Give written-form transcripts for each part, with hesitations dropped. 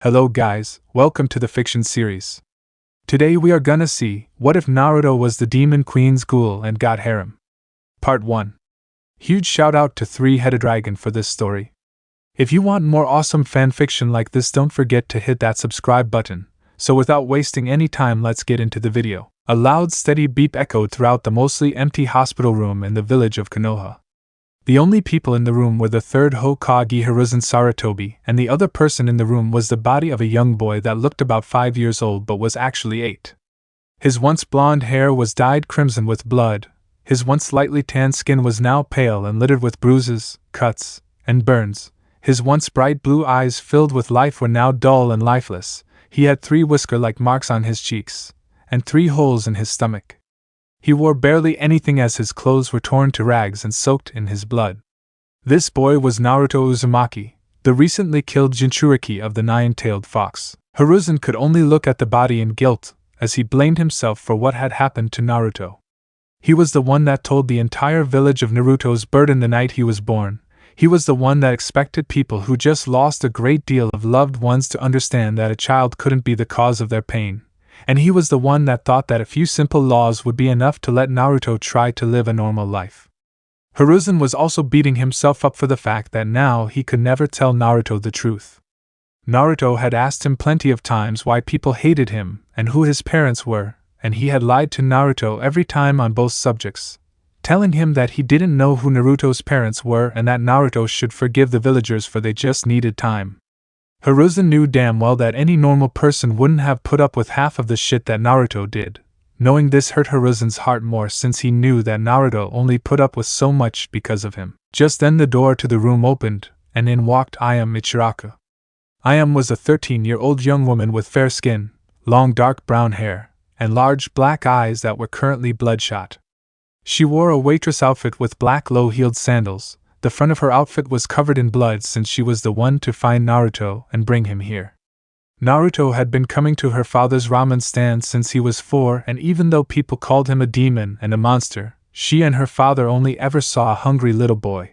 Hello guys, welcome to the fiction series. Today we are gonna see, what if Naruto was the Demon Queen's ghoul and got Harem? Part 1. Huge shout out to 3-Headed Dragon for this story. If you want more awesome fanfiction like this, don't forget to hit that subscribe button. So without wasting any time, let's get into the video. A loud steady beep echoed throughout the mostly empty hospital room in the village of Konoha. The only people in the room were the third Hokage Hiruzen Sarutobi, and the other person in the room was the body of a young boy that looked about 5 years old but was actually 8. His once blonde hair was dyed crimson with blood, his once slightly tanned skin was now pale and littered with bruises, cuts, and burns, his once bright blue eyes filled with life were now dull and lifeless, he had 3 whisker-like marks on his cheeks, and 3 holes in his stomach. He wore barely anything as his clothes were torn to rags and soaked in his blood. This boy was Naruto Uzumaki, the recently killed Jinchuriki of the Nine-Tailed Fox. Hiruzen could only look at the body in guilt, as he blamed himself for what had happened to Naruto. He was the one that told the entire village of Naruto's burden the night he was born. He was the one that expected people who just lost a great deal of loved ones to understand that a child couldn't be the cause of their pain. And he was the one that thought that a few simple laws would be enough to let Naruto try to live a normal life. Hiruzen was also beating himself up for the fact that now he could never tell Naruto the truth. Naruto had asked him plenty of times why people hated him and who his parents were, and he had lied to Naruto every time on both subjects, telling him that he didn't know who Naruto's parents were and that Naruto should forgive the villagers for they just needed time. Hiruzen knew damn well that any normal person wouldn't have put up with half of the shit that Naruto did. Knowing this hurt Hiruzen's heart more since he knew that Naruto only put up with so much because of him. Just then the door to the room opened, and in walked Ayame Michiraka. Ayame was a 13-year-old young woman with fair skin, long dark brown hair, and large black eyes that were currently bloodshot. She wore a waitress outfit with black low-heeled sandals. The front of her outfit was covered in blood since she was the one to find Naruto and bring him here. Naruto had been coming to her father's ramen stand since he was 4, and even though people called him a demon and a monster, she and her father only ever saw a hungry little boy.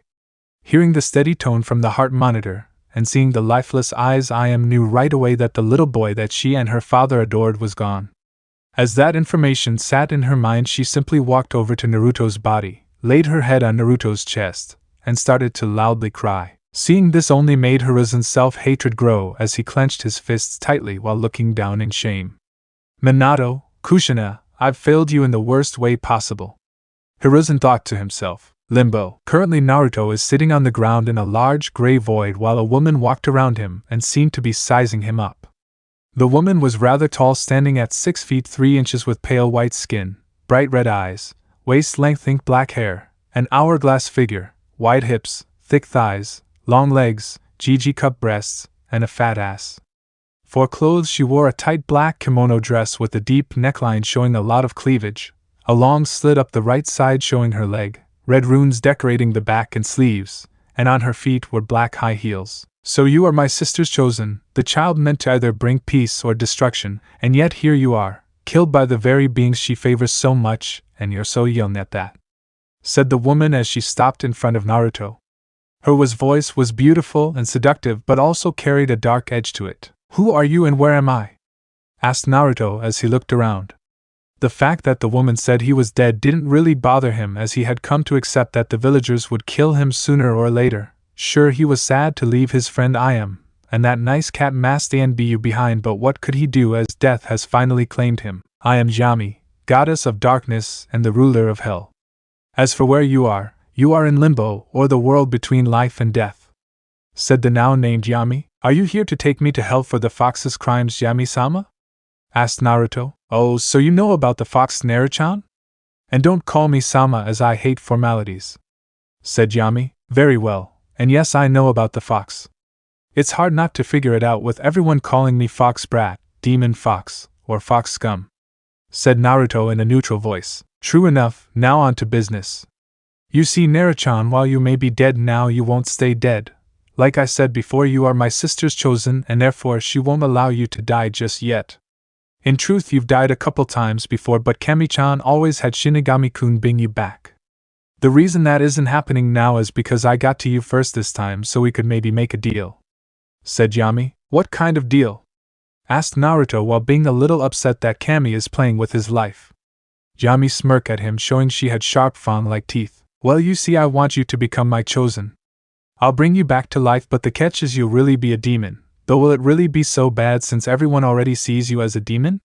Hearing the steady tone from the heart monitor, and seeing the lifeless eyes, Ayame knew right away that the little boy that she and her father adored was gone. As that information sat in her mind, she simply walked over to Naruto's body, laid her head on Naruto's chest, and started to loudly cry. Seeing this only made Hiruzen's self-hatred grow as he clenched his fists tightly while looking down in shame. Minato, Kushina, I've failed you in the worst way possible. Hiruzen thought to himself. Limbo. Currently Naruto is sitting on the ground in a large gray void while a woman walked around him and seemed to be sizing him up. The woman was rather tall, standing at 6 feet 3 inches with pale white skin, bright red eyes, waist-length ink black hair, an hourglass figure, wide hips, thick thighs, long legs, GG cup breasts, and a fat ass. For clothes she wore a tight black kimono dress with a deep neckline showing a lot of cleavage, a long slit up the right side showing her leg, red runes decorating the back and sleeves, and on her feet were black high heels. So you are my sister's chosen, the child meant to either bring peace or destruction, and yet here you are, killed by the very beings she favors so much, and you're so young at that, said the woman as she stopped in front of Naruto. Her voice was beautiful and seductive but also carried a dark edge to it. Who are you and where am I? Asked Naruto as he looked around. The fact that the woman said he was dead didn't really bother him, as he had come to accept that the villagers would kill him sooner or later. Sure, he was sad to leave his friend Ayame and that nice cat Master Nbu behind, but what could he do as death has finally claimed him? I am Yami, goddess of darkness and the ruler of hell. As for where you are in limbo, or the world between life and death, said the now named Yami. Are you here to take me to hell for the fox's crimes, Yami-sama? Asked Naruto. Oh, so you know about the fox Naru-chan? And don't call me Sama, as I hate formalities, said Yami. Very well, and yes, I know about the fox. It's hard not to figure it out with everyone calling me fox brat, demon fox, or fox scum, said Naruto in a neutral voice. True enough, now on to business. You see, Naru-chan, while you may be dead now, you won't stay dead. Like I said before, you are my sister's chosen, and therefore she won't allow you to die just yet. In truth, you've died a couple times before, but Kami-chan always had Shinigami-kun bring you back. The reason that isn't happening now is because I got to you first this time, so we could maybe make a deal, said Yami. What kind of deal? Asked Naruto while being a little upset that Kami is playing with his life. Yami smirked at him, showing she had sharp fawn-like teeth. Well, you see, I want you to become my chosen. I'll bring you back to life, but the catch is you'll really be a demon. Though will it really be so bad since everyone already sees you as a demon?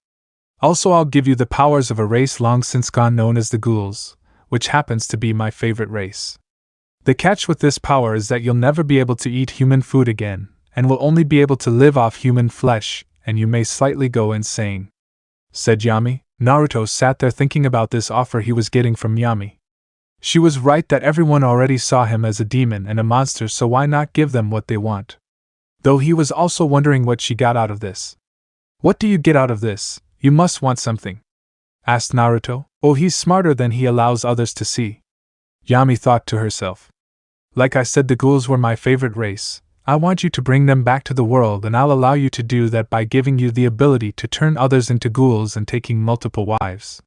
Also, I'll give you the powers of a race long since gone known as the Ghouls, which happens to be my favorite race. The catch with this power is that you'll never be able to eat human food again, and will only be able to live off human flesh, and you may slightly go insane," said Yami. Naruto sat there thinking about this offer he was getting from Yami. She was right that everyone already saw him as a demon and a monster, so why not give them what they want? Though he was also wondering what she got out of this. "What do you get out of this? You must want something," asked Naruto. "Oh, he's smarter than he allows others to see." Yami thought to herself. "Like I said, the Ghouls were my favorite race. I want you to bring them back to the world, and I'll allow you to do that by giving you the ability to turn others into Ghouls and taking multiple wives,"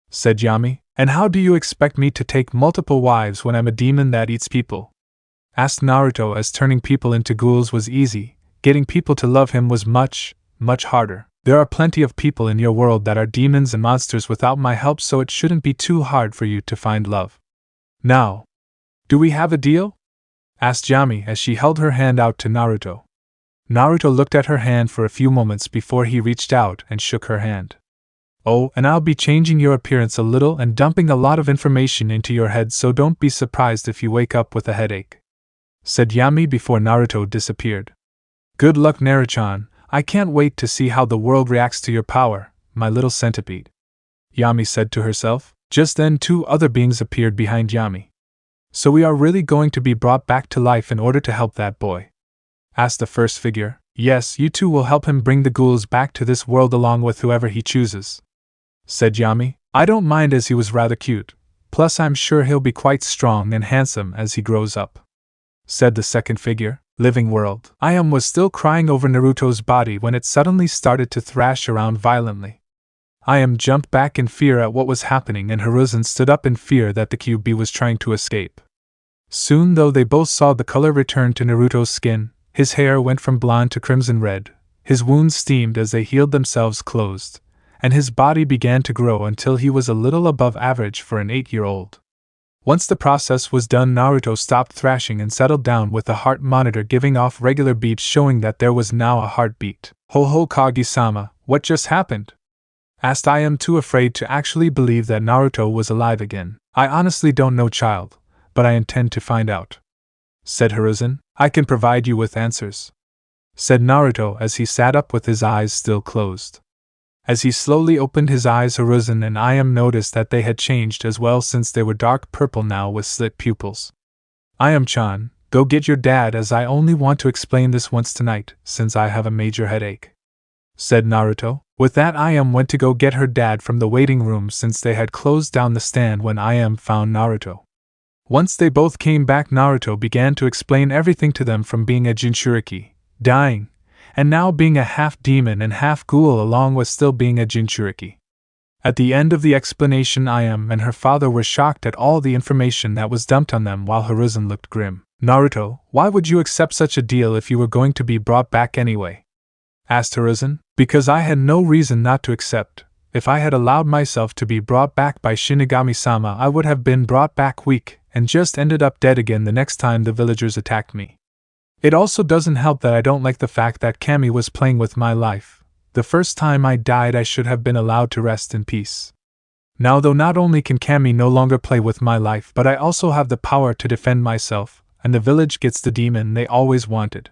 said Yami. "And how do you expect me to take multiple wives when I'm a demon that eats people?" asked Naruto, as turning people into Ghouls was easy, getting people to love him was much, much harder. "There are plenty of people in your world that are demons and monsters without my help, so it shouldn't be too hard for you to find love. Now, do we have a deal?" asked Yami as she held her hand out to Naruto. Naruto looked at her hand for a few moments before he reached out and shook her hand. "Oh, and I'll be changing your appearance a little and dumping a lot of information into your head, so don't be surprised if you wake up with a headache," said Yami before Naruto disappeared. "Good luck, Naruchan. I can't wait to see how the world reacts to your power, my little centipede," Yami said to herself. Just then 2 other beings appeared behind Yami. "So we are really going to be brought back to life in order to help that boy?" asked the first figure. "Yes, you two will help him bring the Ghouls back to this world along with whoever he chooses," said Yami. "I don't mind, as he was rather cute. Plus I'm sure he'll be quite strong and handsome as he grows up," said the second figure. Living world. Ayam was still crying over Naruto's body when it suddenly started to thrash around violently. Ayam jumped back in fear at what was happening, and Hiruzen stood up in fear that the QB was trying to escape. Soon, though, they both saw the color return to Naruto's skin. His hair went from blonde to crimson red, his wounds steamed as they healed themselves closed, and his body began to grow until he was a little above average for an 8-year-old. Once the process was done, Naruto stopped thrashing and settled down with the heart monitor giving off regular beeps showing that there was now a heartbeat. "Ho Kage-sama, what just happened?" asked Ayam, too afraid to actually believe that Naruto was alive again. "I honestly don't know, child, but I intend to find out," said Hiruzen. "I can provide you with answers," said Naruto as he sat up with his eyes still closed. As he slowly opened his eyes, Hiruzen and Ayam noticed that they had changed as well, since they were dark purple now with slit pupils. "Ayam-chan, go get your dad, as I only want to explain this once tonight, since I have a major headache," said Naruto. With that, Ayam went to go get her dad from the waiting room, since they had closed down the stand when Ayam found Naruto. Once they both came back, Naruto began to explain everything to them, from being a Jinchuriki, dying, and now being a half-demon and half-ghoul, along with still being a Jinchuriki. At the end of the explanation, Ayam and her father were shocked at all the information that was dumped on them, while Hiruzen looked grim. "Naruto, why would you accept such a deal if you were going to be brought back anyway?" asked Hiruzen. "Because I had no reason not to accept. If I had allowed myself to be brought back by Shinigami-sama, I would have been brought back weak, and just ended up dead again the next time the villagers attacked me. It also doesn't help that I don't like the fact that Kami was playing with my life. The first time I died, I should have been allowed to rest in peace. Now, though, not only can Kami no longer play with my life, but I also have the power to defend myself, and the village gets the demon they always wanted,"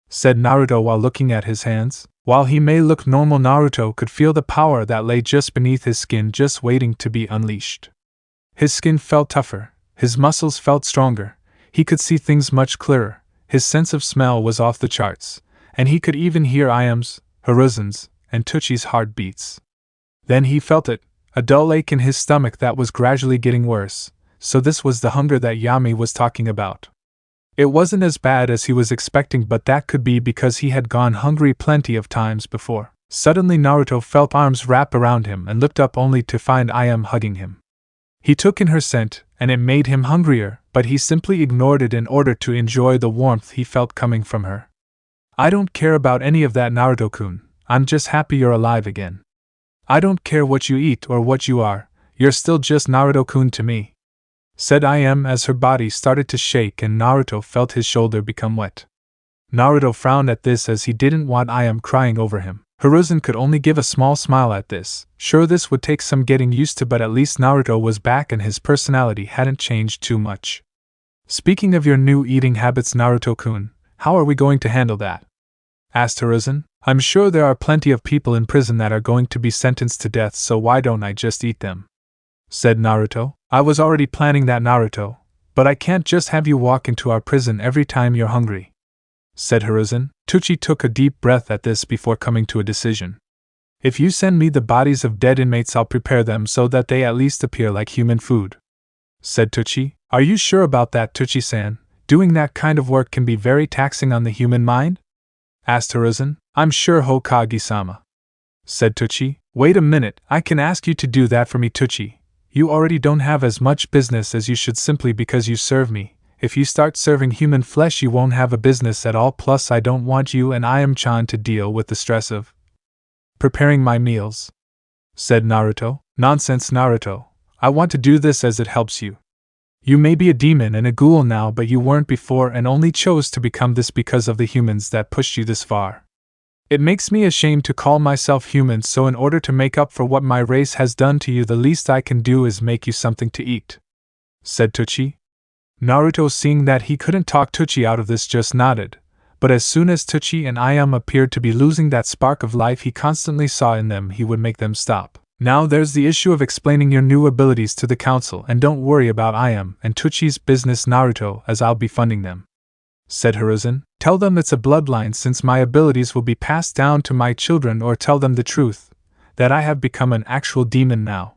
said Naruto while looking at his hands. While he may look normal, Naruto could feel the power that lay just beneath his skin, just waiting to be unleashed. His skin felt tougher, his muscles felt stronger, he could see things much clearer. His sense of smell was off the charts, and he could even hear Ayam's, Hiruzen's, and Tuchi's heartbeats. Then he felt it, a dull ache in his stomach that was gradually getting worse, so this was the hunger that Yami was talking about. It wasn't as bad as he was expecting, but that could be because he had gone hungry plenty of times before. Suddenly Naruto felt arms wrap around him and looked up only to find Ayam hugging him. He took in her scent, and it made him hungrier, but he simply ignored it in order to enjoy the warmth he felt coming from her. I don't care about any of that, Naruto-kun. I'm just happy you're alive again. I don't care what you eat or what you are, you're still just Naruto-kun to me," said Im as her body started to shake and Naruto felt his shoulder become wet. Naruto frowned at this as he didn't want Im crying over him. Hiruzen could only give a small smile at this. Sure, this would take some getting used to, but at least Naruto was back and his personality hadn't changed too much. "Speaking of your new eating habits, Naruto-kun, how are we going to handle that?" asked Hiruzen. "I'm sure there are plenty of people in prison that are going to be sentenced to death, so why don't I just eat them?" said Naruto. "I was already planning that, Naruto, but I can't just have you walk into our prison every time you're hungry," said Hiruzen. Tucci took a deep breath at this before coming to a decision. "If you send me the bodies of dead inmates, I'll prepare them so that they at least appear like human food," said Tucci. "Are you sure about that, Tucci-san? Doing that kind of work can be very taxing on the human mind?" asked Hiruzen. "I'm sure, Hokage-sama," said Tucci. "Wait a minute, I can ask you to do that for me, Tucci. You already don't have as much business as you should simply because you serve me. If you start serving human flesh, you won't have a business at all, plus I don't want you and Im-chan to deal with the stress of preparing my meals," said Naruto. "Nonsense, Naruto. I want to do this as it helps you. You may be a demon and a ghoul now, but you weren't before and only chose to become this because of the humans that pushed you this far. It makes me ashamed to call myself human, so in order to make up for what my race has done to you, the least I can do is make you something to eat," said Tucci. Naruto, seeing that he couldn't talk Tucci out of this, just nodded, but as soon as Tucci and Im appeared to be losing that spark of life he constantly saw in them, he would make them stop. "Now there's the issue of explaining your new abilities to the council, and don't worry about Im and Tucci's business, Naruto, as I'll be funding them," said Hiruzen. "Tell them it's a bloodline since my abilities will be passed down to my children, or tell them the truth, that I have become an actual demon now.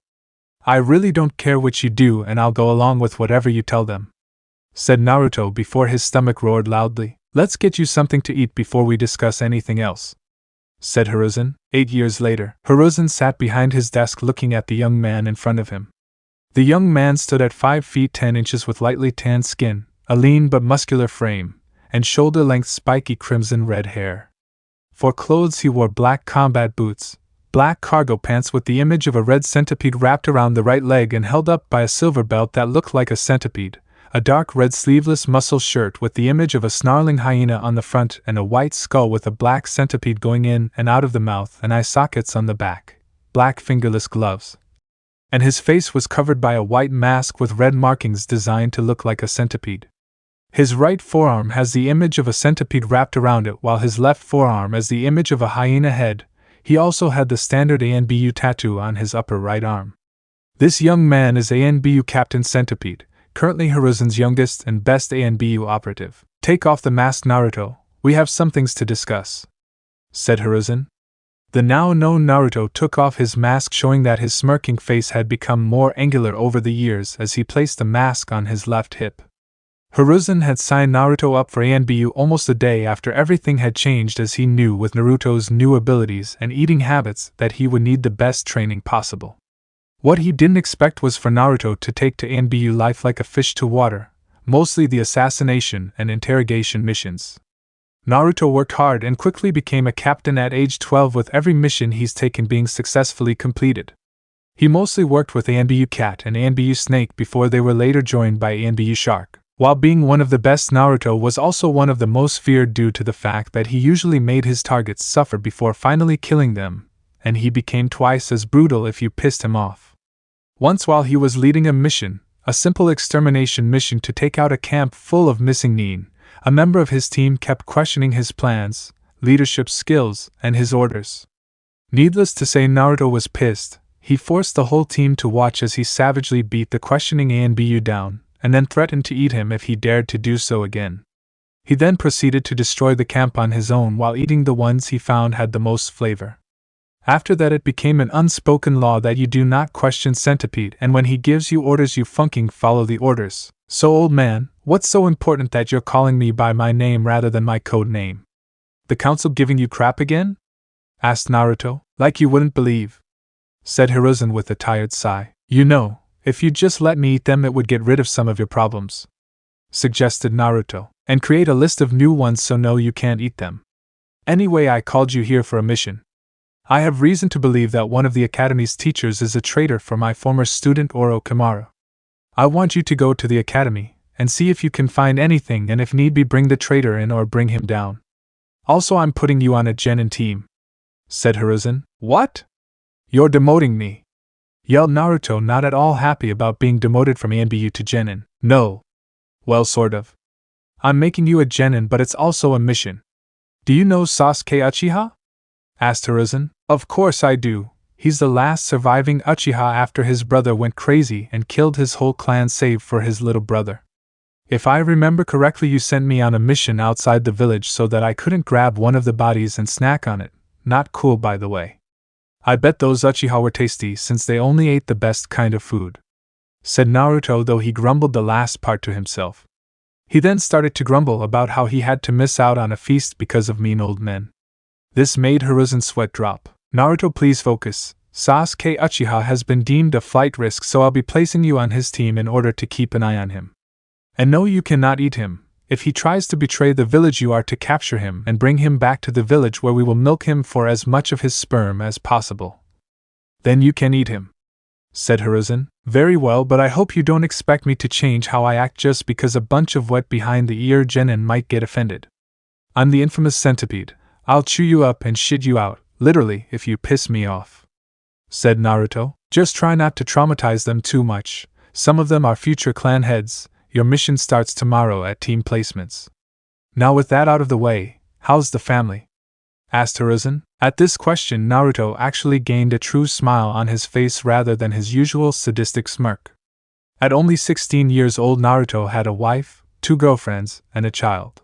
I really don't care what you do and I'll go along with whatever you tell them," said Naruto before his stomach roared loudly. "Let's get you something to eat before we discuss anything else," said Hiruzen. 8 years later, Hiruzen sat behind his desk looking at the young man in front of him. The young man stood at 5 feet 10 inches with lightly tanned skin, a lean but muscular frame, and shoulder-length spiky crimson-red hair. For clothes he wore black combat boots, black cargo pants with the image of a red centipede wrapped around the right leg and held up by a silver belt that looked like a centipede, a dark red sleeveless muscle shirt with the image of a snarling hyena on the front, and a white skull with a black centipede going in and out of the mouth and eye sockets on the back, black fingerless gloves. And his face was covered by a white mask with red markings designed to look like a centipede. His right forearm has the image of a centipede wrapped around it, while his left forearm has the image of a hyena head. He also had the standard ANBU tattoo on his upper right arm. This young man is ANBU Captain Centipede, currently Hiruzen's youngest and best ANBU operative. "Take off the mask, Naruto, we have some things to discuss," said Hiruzen. The now known Naruto took off his mask, showing that his smirking face had become more angular over the years as he placed the mask on his left hip. Hiruzen had signed Naruto up for ANBU almost a day after everything had changed, as he knew with Naruto's new abilities and eating habits that he would need the best training possible. What he didn't expect was for Naruto to take to ANBU life like a fish to water, mostly the assassination and interrogation missions. Naruto worked hard and quickly became a captain at age 12, with every mission he's taken being successfully completed. He mostly worked with ANBU Cat and ANBU Snake before they were later joined by ANBU Shark. While being one of the best, Naruto was also one of the most feared due to the fact that he usually made his targets suffer before finally killing them, and he became twice as brutal if you pissed him off. Once, while he was leading a mission, a simple extermination mission to take out a camp full of missing Nin, a member of his team kept questioning his plans, leadership skills, and his orders. Needless to say, Naruto was pissed. He forced the whole team to watch as he savagely beat the questioning ANBU down, and then threatened to eat him if he dared to do so again. He then proceeded to destroy the camp on his own while eating the ones he found had the most flavor. After that, it became an unspoken law that you do not question Centipede, and when he gives you orders you fucking follow the orders. "So, old man, what's so important that you're calling me by my name rather than my code name? The council giving you crap again?" asked Naruto. "Like you wouldn't believe," said Hiruzen with a tired sigh. "You know, if you'd just let me eat them, it would get rid of some of your problems," suggested Naruto, "and create a list of new ones so no, you can't eat them." Anyway, I called you here for a mission. I have reason to believe that one of the Academy's teachers is a traitor for my former student Orochimaru. I want you to go to the Academy and see if you can find anything, and if need be bring the traitor in or bring him down. Also, I'm putting you on a genin team," said Hiruzen. "What? You're demoting me?" yelled Naruto, not at all happy about being demoted from ANBU to genin. "No. Well, sort of. I'm making you a genin, but it's also a mission. Do you know Sasuke Uchiha?" asked Hiruzen. "Of course I do. He's the last surviving Uchiha after his brother went crazy and killed his whole clan save for his little brother. If I remember correctly, you sent me on a mission outside the village so that I couldn't grab one of the bodies and snack on it. Not cool, by the way. I bet those Uchiha were tasty since they only ate the best kind of food," said Naruto, though he grumbled the last part to himself. He then started to grumble about how he had to miss out on a feast because of mean old men. This made Hiruzen's sweat drop. "Naruto, please focus. Sasuke Uchiha has been deemed a flight risk, so I'll be placing you on his team in order to keep an eye on him. And no, you cannot eat him. If he tries to betray the village, you are to capture him and bring him back to the village, where we will milk him for as much of his sperm as possible. Then you can eat him," said Hiruzen. "Very well, but I hope you don't expect me to change how I act just because a bunch of wet behind the ear genin might get offended. I'm the infamous Centipede. I'll chew you up and shit you out, literally, if you piss me off," said Naruto. "Just try not to traumatize them too much. Some of them are future clan heads. Your mission starts tomorrow at team placements. Now, with that out of the way, how's the family?" asked Hiruzen. At this question, Naruto actually gained a true smile on his face rather than his usual sadistic smirk. At only 16 years old, Naruto had a wife, 2 girlfriends, and a child.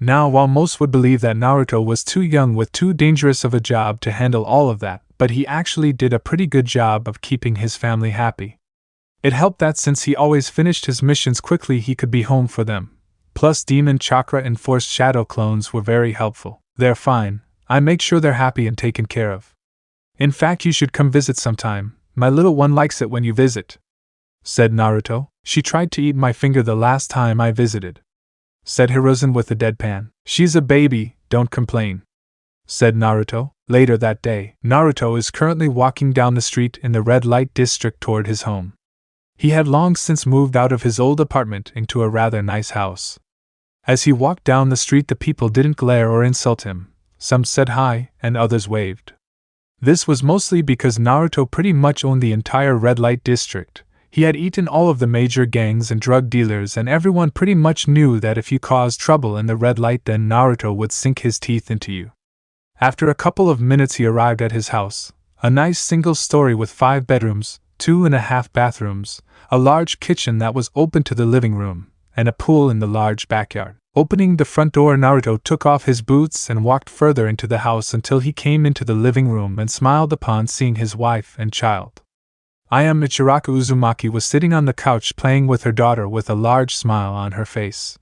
Now, while most would believe that Naruto was too young with too dangerous of a job to handle all of that, but he actually did a pretty good job of keeping his family happy. It helped that since he always finished his missions quickly, he could be home for them. Plus, demon chakra enforced shadow clones were very helpful. "They're fine. I make sure they're happy and taken care of. In fact, you should come visit sometime. My little one likes it when you visit," said Naruto. "She tried to eat my finger the last time I visited," said Hiruzen with a deadpan. "She's a baby, don't complain," said Naruto. Later that day, Naruto is currently walking down the street in the red light district toward his home. He had long since moved out of his old apartment into a rather nice house. As he walked down the street, the people didn't glare or insult him. Some said hi, and others waved. This was mostly because Naruto pretty much owned the entire red light district. He had eaten all of the major gangs and drug dealers, and everyone pretty much knew that if you caused trouble in the red light, then Naruto would sink his teeth into you. After a couple of minutes, he arrived at his house, a nice single story with 5 bedrooms, 2.5 bathrooms, a large kitchen that was open to the living room, and a pool in the large backyard. Opening the front door, Naruto took off his boots and walked further into the house until he came into the living room and smiled upon seeing his wife and child. Michiraku Uzumaki was sitting on the couch playing with her daughter with a large smile on her face.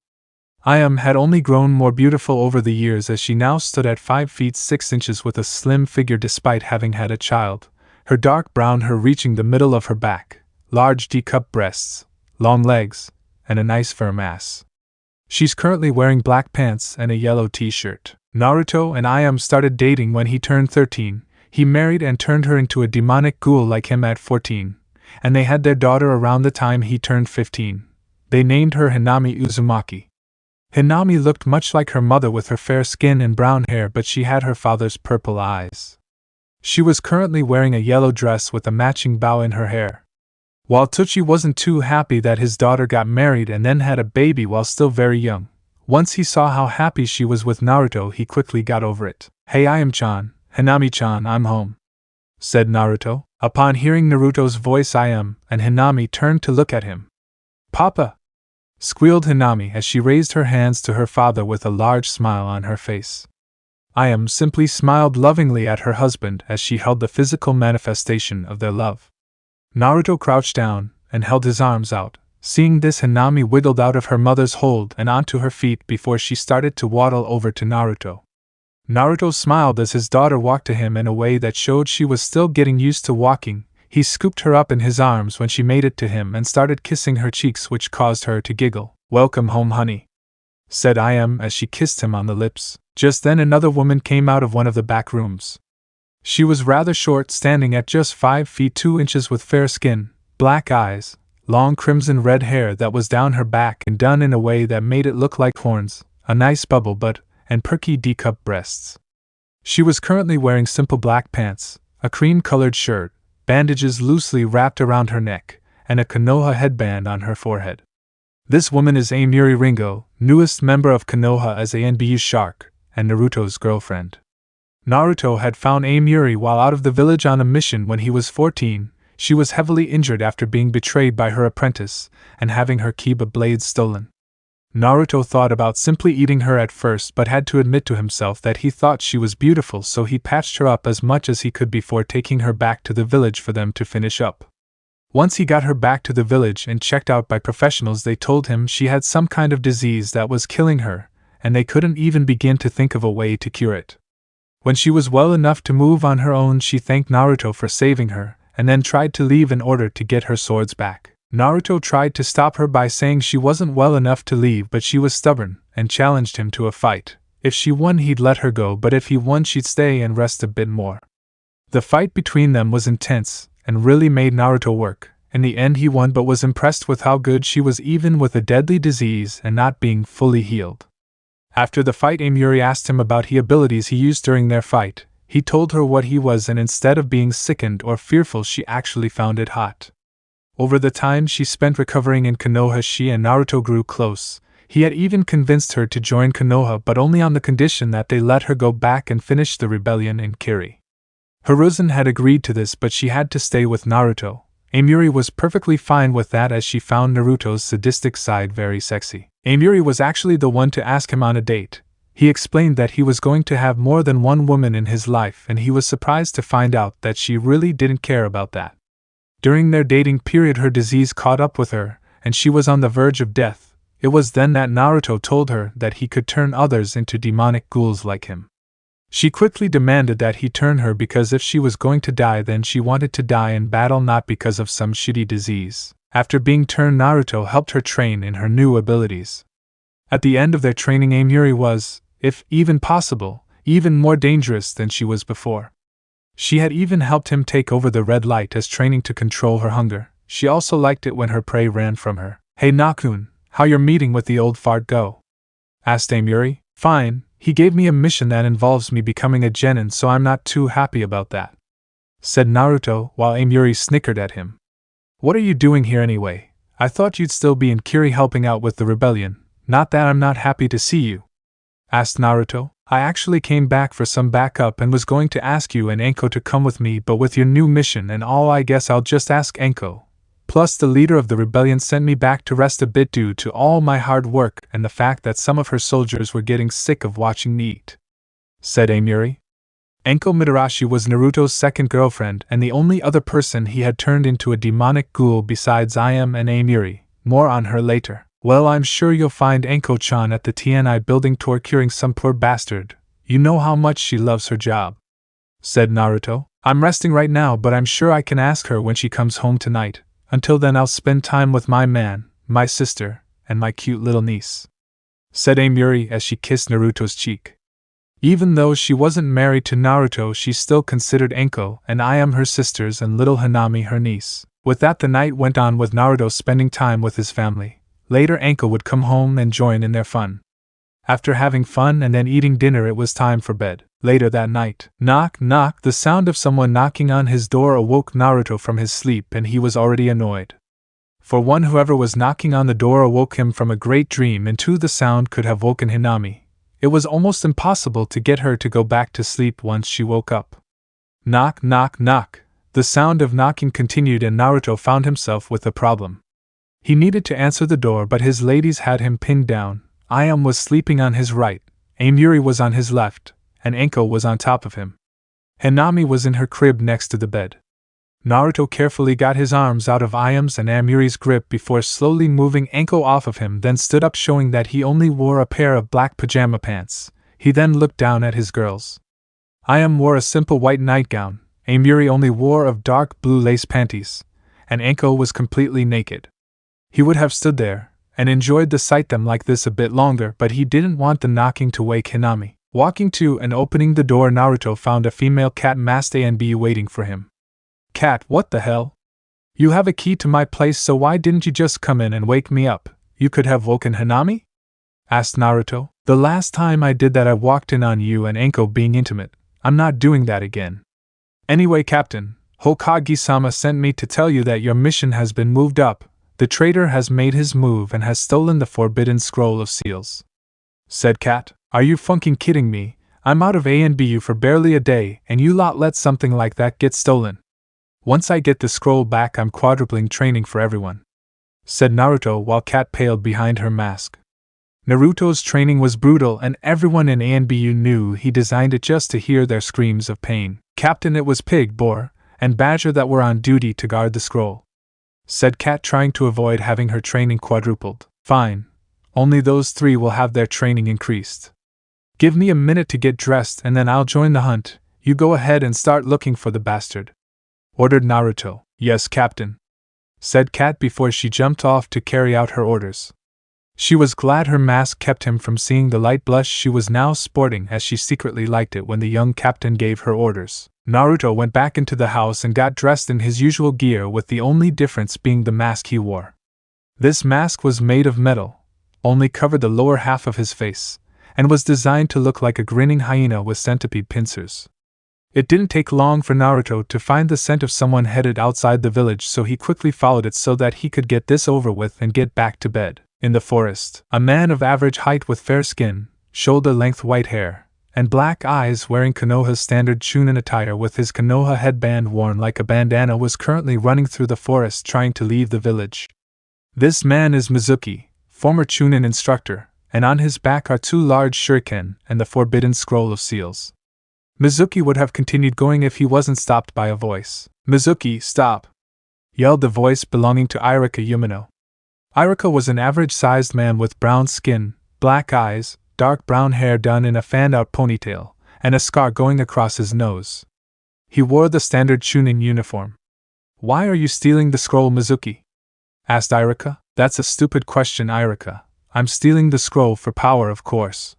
Had only grown more beautiful over the years, as she now stood at 5 feet 6 inches with a slim figure despite having had a child, her dark brown hair reaching the middle of her back, large D-cup breasts, long legs, and a nice firm ass. She's currently wearing black pants and a yellow t-shirt. Naruto and started dating when he turned 13. He married and turned her into a demonic ghoul like him at 14, and they had their daughter around the time he turned 15. They named her Hinami Uzumaki. Hinami looked much like her mother with her fair skin and brown hair, but she had her father's purple eyes. She was currently wearing a yellow dress with a matching bow in her hair. While Itachi wasn't too happy that his daughter got married and then had a baby while still very young, once he saw how happy she was with Naruto, he quickly got over it. "Hey, Hinami-chan, I'm home," said Naruto. Upon hearing Naruto's voice, and Hinami turned to look at him. "Papa!" squealed Hinami as she raised her hands to her father with a large smile on her face. Simply smiled lovingly at her husband as she held the physical manifestation of their love. Naruto crouched down and held his arms out. Seeing this, Hinami wiggled out of her mother's hold and onto her feet before she started to waddle over to Naruto. Naruto smiled as his daughter walked to him in a way that showed she was still getting used to walking. He scooped her up in his arms when she made it to him and started kissing her cheeks, which caused her to giggle. "Welcome home, honey," said as she kissed him on the lips. Just then another woman came out of one of the back rooms. She was rather short, standing at just 5 feet 2 inches with fair skin, black eyes, long crimson red hair that was down her back and done in a way that made it look like horns, a nice bubble butt, and perky D-cup breasts. She was currently wearing simple black pants, a cream-colored shirt, bandages loosely wrapped around her neck, and a Konoha headband on her forehead. This woman is Amiri Ringo, newest member of Konoha as ANBU's Shark, and Naruto's girlfriend. Naruto had found Amiri while out of the village on a mission when he was 14. She was heavily injured after being betrayed by her apprentice and having her Kiba blades stolen. Naruto thought about simply eating her at first but had to admit to himself that he thought she was beautiful, so he patched her up as much as he could before taking her back to the village for them to finish up. Once he got her back to the village and checked out by professionals, they told him she had some kind of disease that was killing her, and they couldn't even begin to think of a way to cure it. When she was well enough to move on her own, she thanked Naruto for saving her, and then tried to leave in order to get her swords back. Naruto tried to stop her by saying she wasn't well enough to leave, but she was stubborn, and challenged him to a fight. If she won, he'd let her go, but if he won, she'd stay and rest a bit more. The fight between them was intense, and really made Naruto work. In the end he won, but was impressed with how good she was even with a deadly disease and not being fully healed. After the fight, Amiri asked him about the abilities he used during their fight. He told her what he was, and instead of being sickened or fearful, she actually found it hot. Over the time she spent recovering in Konoha, she and Naruto grew close. He had even convinced her to join Konoha, but only on the condition that they let her go back and finish the rebellion in Kiri. Hiruzen had agreed to this, but she had to stay with Naruto. Amiri was perfectly fine with that, as she found Naruto's sadistic side very sexy. Amiri was actually the one to ask him on a date. He explained that he was going to have more than one woman in his life, and he was surprised to find out that she really didn't care about that. During their dating period, her disease caught up with her, and she was on the verge of death. It was then that Naruto told her that he could turn others into demonic ghouls like him. She quickly demanded that he turn her, because if she was going to die, then she wanted to die in battle, not because of some shitty disease. After being turned, Naruto helped her train in her new abilities. At the end of their training, Amiri was, if even possible, even more dangerous than she was before. She had even helped him take over the red light as training to control her hunger. She also liked it when her prey ran from her. "Hey Nakun, how your meeting with the old fart go?" asked Amiri. "Fine. He gave me a mission that involves me becoming a genin, so I'm not too happy about that," said Naruto, while Amiri snickered at him. "What are you doing here anyway? I thought you'd still be in Kiri helping out with the rebellion." "Not that I'm not happy to see you," asked Naruto. "I actually came back for some backup and was going to ask you and Anko to come with me, but with your new mission and all, I guess I'll just ask Anko. Plus, the leader of the rebellion sent me back to rest a bit due to all my hard work and the fact that some of her soldiers were getting sick of watching me eat," said Amiri. Anko Mitarashi was Naruto's second girlfriend and the only other person he had turned into a demonic ghoul besides Im and Amiri. More on her later. "Well, I'm sure you'll find Anko-chan at the TNI building torturing some poor bastard. You know how much she loves her job," said Naruto. "I'm resting right now, but I'm sure I can ask her when she comes home tonight. Until then, I'll spend time with my man, my sister, and my cute little niece," said Amiri as she kissed Naruto's cheek. Even though she wasn't married to Naruto, she still considered Anko and Im her sisters and little Hanami her niece. With that, the night went on with Naruto spending time with his family. Later, Anko would come home and join in their fun. After having fun and then eating dinner, it was time for bed. Later that night, knock, knock, the sound of someone knocking on his door awoke Naruto from his sleep, and he was already annoyed. For one, whoever was knocking on the door awoke him from a great dream, and two, the sound could have woken Hinami. It was almost impossible to get her to go back to sleep once she woke up. Knock, knock, knock. The sound of knocking continued, and Naruto found himself with a problem. He needed to answer the door, but his ladies had him pinned down. Im was sleeping on his right, Amiri was on his left, and Anko was on top of him. Hanami was in her crib next to the bed. Naruto carefully got his arms out of Im's and Amiri's grip before slowly moving Anko off of him, then stood up, showing that he only wore a pair of black pajama pants. He then looked down at his girls. Im wore a simple white nightgown, Amiri only wore of dark blue lace panties, and Anko was completely naked. He would have stood there and enjoyed the sight them like this a bit longer, but he didn't want the knocking to wake Hinami. Walking to and opening the door, Naruto found a female cat masked A&B waiting for him. Cat, what the hell? You have a key to my place, so why didn't you just come in and wake me up? You could have woken Hanami? Asked Naruto. The last time I did that I walked in on you and Anko being intimate. I'm not doing that again. Anyway, Captain, Hokage-sama sent me to tell you that your mission has been moved up. The traitor has made his move and has stolen the forbidden scroll of seals. Said Cat. Are you funking kidding me? I'm out of A&BU for barely a day and you lot let something like that get stolen. Once I get the scroll back, I'm quadrupling training for everyone. Said Naruto while Cat paled behind her mask. Naruto's training was brutal and everyone in A&BU knew he designed it just to hear their screams of pain. Captain, it was Pig, Boar, and Badger that were on duty to guard the scroll. Said Cat, trying to avoid having her training quadrupled. Fine. Only those three will have their training increased. Give me a minute to get dressed and then I'll join the hunt. You go ahead and start looking for the bastard. Ordered Naruto. Yes, Captain. Said Cat before she jumped off to carry out her orders. She was glad her mask kept him from seeing the light blush she was now sporting, as she secretly liked it when the young captain gave her orders. Naruto went back into the house and got dressed in his usual gear, with the only difference being the mask he wore. This mask was made of metal, only covered the lower half of his face, and was designed to look like a grinning hyena with centipede pincers. It didn't take long for Naruto to find the scent of someone headed outside the village, so he quickly followed it so that he could get this over with and get back to bed. In the forest, a man of average height with fair skin, shoulder-length white hair, and black eyes, wearing Konoha's standard Chunin attire with his Konoha headband worn like a bandana, was currently running through the forest trying to leave the village. This man is Mizuki, former Chunin instructor, and on his back are two large shuriken and the forbidden scroll of seals. Mizuki would have continued going if he wasn't stopped by a voice. Mizuki, stop! Yelled the voice belonging to Irika Yumino. Irika was an average-sized man with brown skin, black eyes, dark brown hair done in a fanned-out ponytail, and a scar going across his nose. He wore the standard Chunin uniform. Why are you stealing the scroll, Mizuki? Asked Irika. That's a stupid question, Irika. I'm stealing the scroll for power, of course.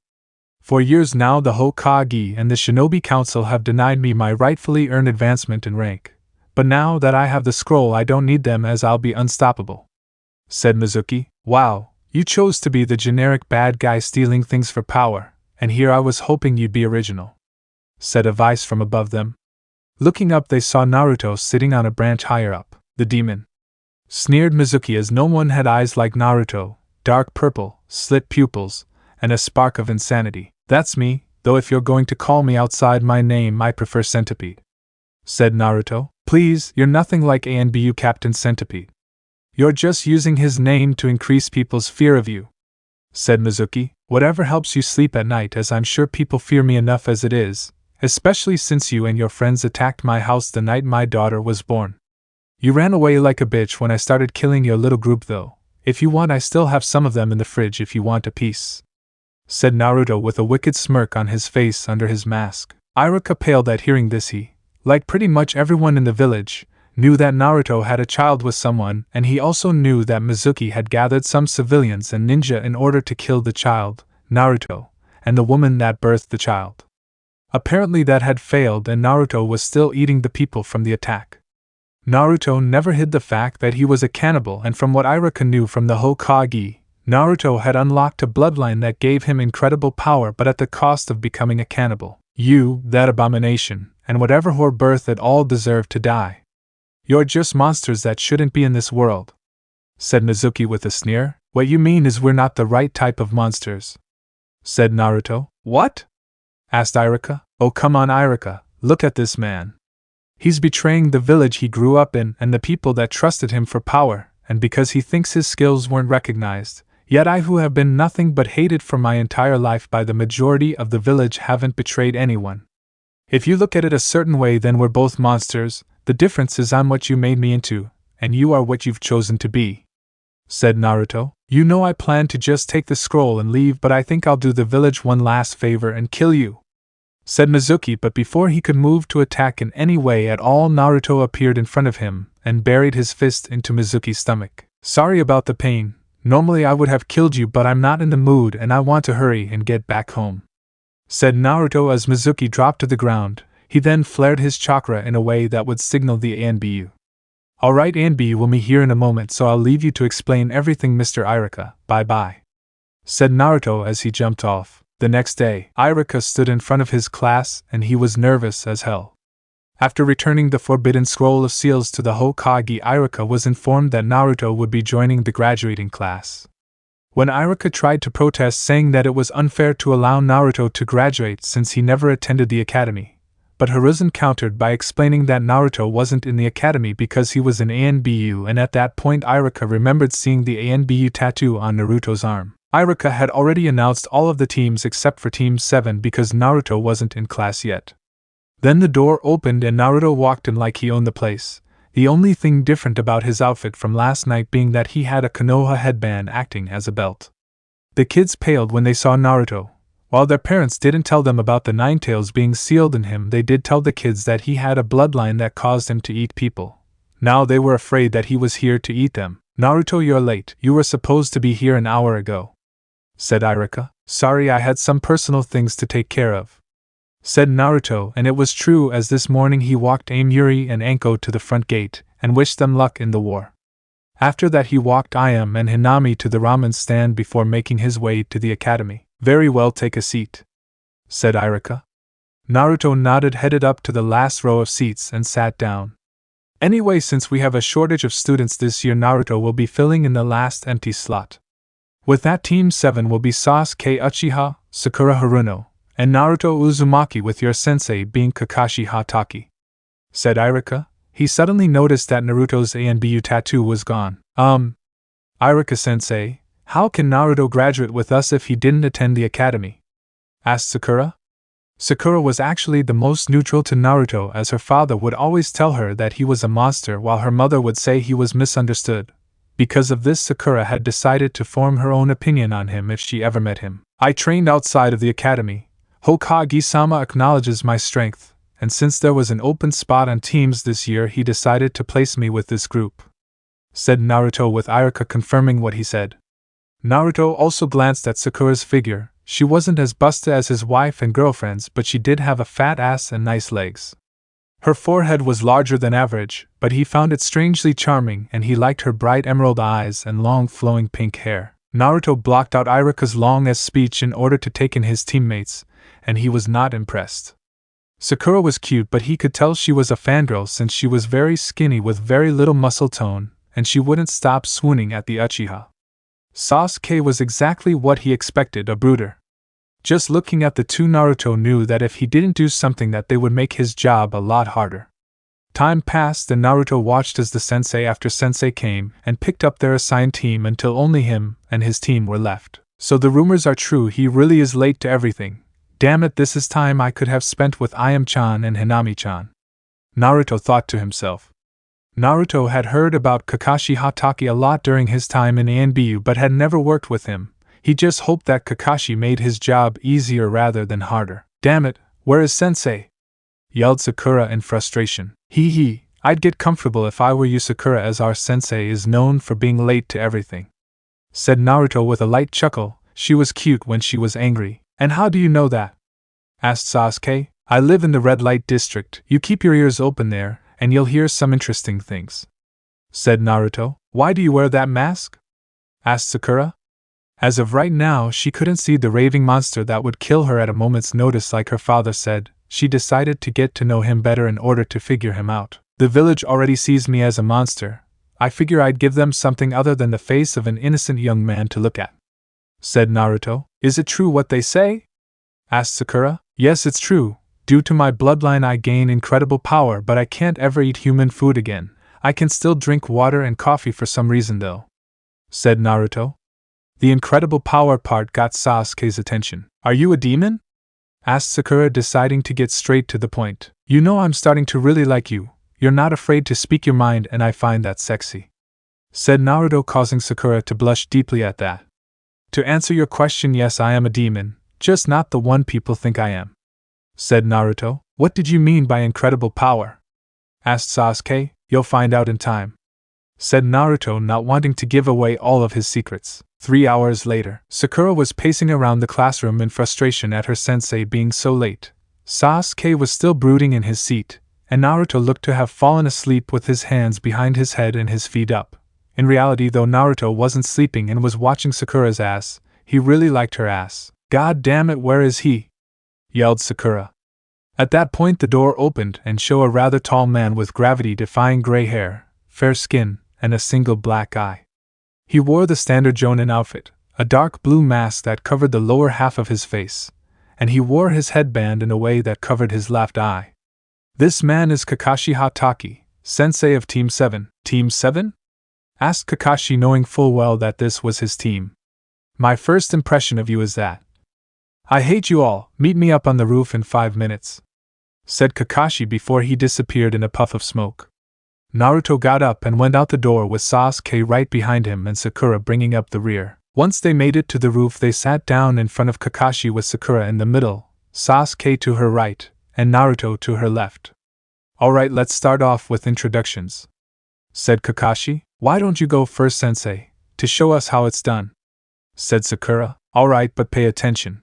For years now the Hokage and the Shinobi Council have denied me my rightfully earned advancement in rank. But now that I have the scroll, I don't need them, as I'll be unstoppable. Said Mizuki. Wow, you chose to be the generic bad guy stealing things for power, and here I was hoping you'd be original. Said a voice from above them. Looking up, they saw Naruto sitting on a branch higher up. The demon. Sneered Mizuki, as no one had eyes like Naruto, dark purple, slit pupils, and a spark of insanity. That's me, though if you're going to call me outside my name, I prefer Centipede. Said Naruto. Please, you're nothing like A&BU Captain Centipede. You're just using his name to increase people's fear of you. Said Mizuki. Whatever helps you sleep at night, as I'm sure people fear me enough as it is, especially since you and your friends attacked my house the night my daughter was born. You ran away like a bitch when I started killing your little group, though. If you want, I still have some of them in the fridge if you want a piece. Said Naruto with a wicked smirk on his face under his mask. Irika paled at hearing this. He, like pretty much everyone in the village, knew that Naruto had a child with someone, and he also knew that Mizuki had gathered some civilians and ninja in order to kill the child, Naruto, and the woman that birthed the child. Apparently that had failed, and Naruto was still eating the people from the attack. Naruto never hid the fact that he was a cannibal, and from what Irika knew from the Hokage, Naruto had unlocked a bloodline that gave him incredible power, but at the cost of becoming a cannibal. You, that abomination, and whatever whore birthed it all deserve to die. You're just monsters that shouldn't be in this world. Said Mizuki with a sneer. What you mean is we're not the right type of monsters. Said Naruto. What? Asked Irika. Oh, come on, Irika, look at this man. He's betraying the village he grew up in and the people that trusted him for power, and because he thinks his skills weren't recognized. Yet I, who have been nothing but hated for my entire life by the majority of the village, haven't betrayed anyone. If you look at it a certain way, then we're both monsters. The difference is I'm what you made me into, and you are what you've chosen to be. Said Naruto. You know I plan to just take the scroll and leave, but I think I'll do the village one last favor and kill you. Said Mizuki, but before he could move to attack in any way at all, Naruto appeared in front of him and buried his fist into Mizuki's stomach. Sorry about the pain. Normally I would have killed you, but I'm not in the mood and I want to hurry and get back home. said Naruto as Mizuki dropped to the ground. He then flared his chakra in a way that would signal the ANBU. Alright, ANBU will meet here in a moment, so I'll leave you to explain everything, Mr. Irika. Bye-bye, said Naruto as he jumped off. The next day, Irika stood in front of his class and he was nervous as hell. After returning the Forbidden Scroll of Seals to the Hokage, Irika was informed that Naruto would be joining the graduating class. When Irika tried to protest, saying that it was unfair to allow Naruto to graduate since he never attended the academy, but Hiruzen countered by explaining that Naruto wasn't in the academy because he was in ANBU, and at that point Irika remembered seeing the ANBU tattoo on Naruto's arm. Irika had already announced all of the teams except for Team 7 because Naruto wasn't in class yet. Then the door opened and Naruto walked in like he owned the place, the only thing different about his outfit from last night being that he had a Konoha headband acting as a belt. The kids paled when they saw Naruto. While their parents didn't tell them about the nine tails being sealed in him, they did tell the kids that he had a bloodline that caused him to eat people. Now they were afraid that he was here to eat them. Naruto, you're late. You were supposed to be here an hour ago, said Irika. Sorry, I had some personal things to take care of, said Naruto, and it was true, as this morning he walked Yuri and Anko to the front gate and wished them luck in the war. After that he walked Ayam and Hinami to the ramen stand before making his way to the academy. Very well, take a seat, said Irika. Naruto nodded, headed up to the last row of seats and sat down. Anyway, since we have a shortage of students this year, Naruto will be filling in the last empty slot. With that, Team 7 will be Sasuke Uchiha, Sakura Haruno, and Naruto Uzumaki, with your sensei being Kakashi Hatake, said Irika. He suddenly noticed that Naruto's ANBU tattoo was gone. Irika-sensei, how can Naruto graduate with us if he didn't attend the academy? Asked Sakura. Sakura was actually the most neutral to Naruto, as her father would always tell her that he was a monster while her mother would say he was misunderstood. Because of this, Sakura had decided to form her own opinion on him if she ever met him. I trained outside of the academy. Hokage-sama acknowledges my strength, and since there was an open spot on teams this year, he decided to place me with this group, said Naruto, with Irika confirming what he said. Naruto also glanced at Sakura's figure. She wasn't as busted as his wife and girlfriend's, but she did have a fat ass and nice legs. Her forehead was larger than average, but he found it strangely charming, and he liked her bright emerald eyes and long flowing pink hair. Naruto blocked out Irika's long-ass speech in order to take in his teammates, and he was not impressed. Sakura was cute, but he could tell she was a fangirl since she was very skinny with very little muscle tone, and she wouldn't stop swooning at the Uchiha. Sasuke was exactly what he expected, a brooder. Just looking at the two, Naruto knew that if he didn't do something that they would make his job a lot harder. Time passed and Naruto watched as the sensei after sensei came and picked up their assigned team until only him and his team were left. So the rumors are true, he really is late to everything. Damn it, this is time I could have spent with Ayam-chan and Hinami-chan, Naruto thought to himself. Naruto had heard about Kakashi Hatake a lot during his time in ANBU but had never worked with him. He just hoped that Kakashi made his job easier rather than harder. Damn it, where is sensei? Yelled Sakura in frustration. Hee, I'd get comfortable if I were you, Sakura, as our sensei is known for being late to everything, said Naruto with a light chuckle. She was cute when she was angry. And how do you know that? Asked Sasuke. I live in the red light district. You keep your ears open there, and you'll hear some interesting things, said Naruto. Why do you wear that mask? Asked Sakura. As of right now, she couldn't see the raving monster that would kill her at a moment's notice like her father said. She decided to get to know him better in order to figure him out. The village already sees me as a monster. I figure I'd give them something other than the face of an innocent young man to look at, said Naruto. Is it true what they say? Asked Sakura. Yes, it's true. Due to my bloodline I gain incredible power, but I can't ever eat human food again. I can still drink water and coffee for some reason though, said Naruto. The incredible power part got Sasuke's attention. Are you a demon? Asked Sakura, deciding to get straight to the point. You know, I'm starting to really like you. You're not afraid to speak your mind and I find that sexy, said Naruto, causing Sakura to blush deeply at that. To answer your question, yes, I am a demon, just not the one people think I am, said Naruto. What did you mean by incredible power? Asked Sasuke. You'll find out in time, said Naruto, not wanting to give away all of his secrets. 3 hours later, Sakura was pacing around the classroom in frustration at her sensei being so late. Sasuke was still brooding in his seat, and Naruto looked to have fallen asleep with his hands behind his head and his feet up. In reality, though, Naruto wasn't sleeping and was watching Sakura's ass. He really liked her ass. "God damn it, where is he?" yelled Sakura. At that point the door opened and showed a rather tall man with gravity-defying gray hair, fair skin, and a single black eye. He wore the standard Jonin outfit, a dark blue mask that covered the lower half of his face, and he wore his headband in a way that covered his left eye. "This man is Kakashi Hatake, sensei of Team 7. Team 7? Asked Kakashi, knowing full well that this was his team. "My first impression of you is that I hate you all. Meet me up on the roof in 5 minutes," said Kakashi before he disappeared in a puff of smoke. Naruto got up and went out the door with Sasuke right behind him and Sakura bringing up the rear. Once they made it to the roof, they sat down in front of Kakashi with Sakura in the middle, Sasuke to her right, and Naruto to her left. "Alright, let's start off with introductions," said Kakashi. "Why don't you go first, sensei, to show us how it's done?" said Sakura. "Alright, but pay attention.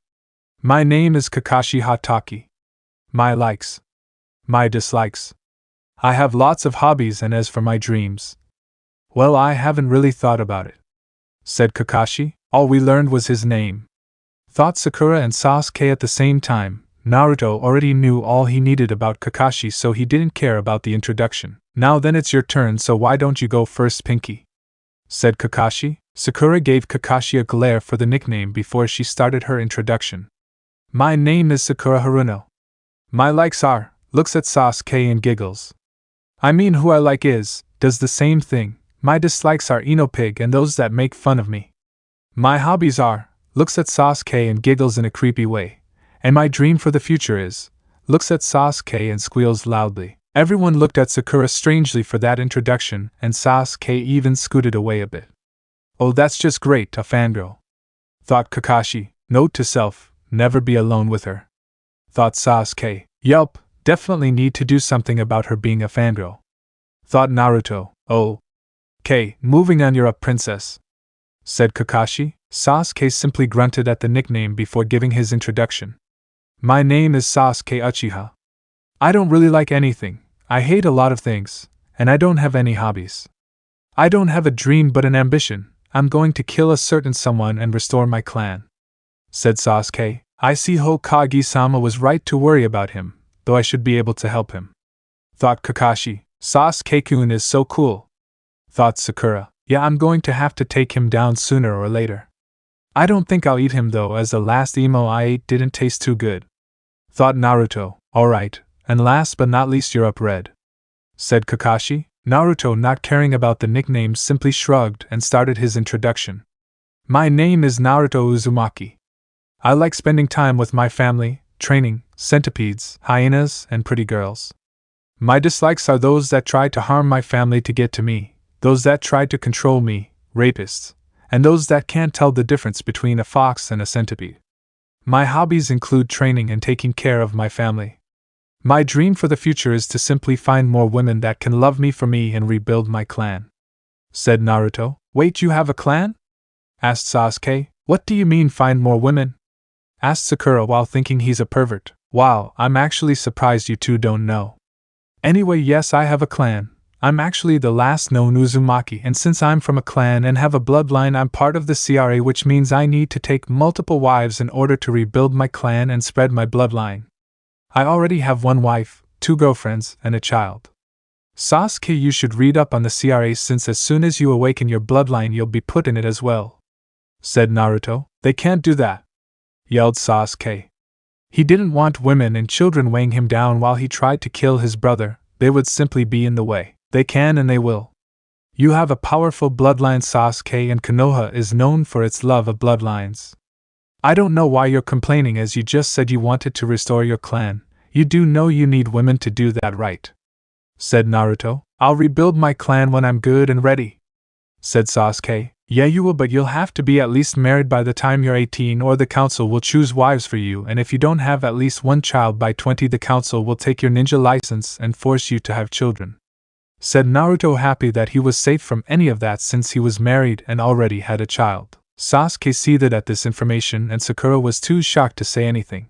My name is Kakashi Hatake. My likes. My dislikes. I have lots of hobbies, and as for my dreams, well, I haven't really thought about it," said Kakashi. "All we learned was his name," thought Sakura and Sasuke at the same time. Naruto already knew all he needed about Kakashi, so he didn't care about the introduction. "Now then, it's your turn, so why don't you go first, Pinky?" said Kakashi. Sakura gave Kakashi a glare for the nickname before she started her introduction. "My name is Sakura Haruno. My likes are," looks at Sasuke and giggles. "I mean, who I like does the same thing. My dislikes are Enopig and those that make fun of me. My hobbies are," looks at Sasuke and giggles in a creepy way. "And my dream for the future is," looks at Sasuke and squeals loudly. Everyone looked at Sakura strangely for that introduction, and Sasuke even scooted away a bit. "Oh, that's just great, a fangirl," thought Kakashi. Note to self, never be alone with her. Thought Sasuke. Yup, definitely need to do something about her being a fangirl. Thought Naruto. "Oh. "'Kay, moving on, you're up, princess," said Kakashi. Sasuke simply grunted at the nickname before giving his introduction. "My name is Sasuke Uchiha. I don't really like anything. I hate a lot of things, and I don't have any hobbies. I don't have a dream but an ambition. I'm going to kill a certain someone and restore my clan," said Sasuke. "I see Hokage-sama was right to worry about him, though I should be able to help him," thought Kakashi. "Sasuke-kun is so cool," thought Sakura. "Yeah, I'm going to have to take him down sooner or later. I don't think I'll eat him though, as the last emo I ate didn't taste too good," thought Naruto. "Alright, and last but not least, you're up, Red," said Kakashi. Naruto, not caring about the nickname, simply shrugged and started his introduction. "My name is Naruto Uzumaki. I like spending time with my family, training, centipedes, hyenas, and pretty girls. My dislikes are those that try to harm my family to get to me, those that try to control me, rapists, and those that can't tell the difference between a fox and a centipede. My hobbies include training and taking care of my family. My dream for the future is to simply find more women that can love me for me and rebuild my clan," said Naruto. "Wait, you have a clan?" asked Sasuke. "What do you mean, find more women?" asked Sakura while thinking he's a pervert. "Wow, I'm actually surprised you two don't know. Anyway, yes, I have a clan. I'm actually the last known Uzumaki, and since I'm from a clan and have a bloodline, I'm part of the CRA, which means I need to take multiple wives in order to rebuild my clan and spread my bloodline. I already have 1 wife, 2 girlfriends, and a child. Sasuke, you should read up on the CRA, since as soon as you awaken your bloodline you'll be put in it as well," said Naruto. "They can't do that," yelled Sasuke. He didn't want women and children weighing him down while he tried to kill his brother. They would simply be in the way. "They can and they will. You have a powerful bloodline, Sasuke, and Konoha is known for its love of bloodlines. I don't know why you're complaining, as you just said you wanted to restore your clan. You do know you need women to do that, right?" said Naruto. "I'll rebuild my clan when I'm good and ready," said Sasuke. "Yeah, you will, but you'll have to be at least married by the time you're 18, or the council will choose wives for you, and if you don't have at least 1 child by 20, the council will take your ninja license and force you to have children," said Naruto, happy that he was safe from any of that since he was married and already had a child. Sasuke seethed at this information and Sakura was too shocked to say anything.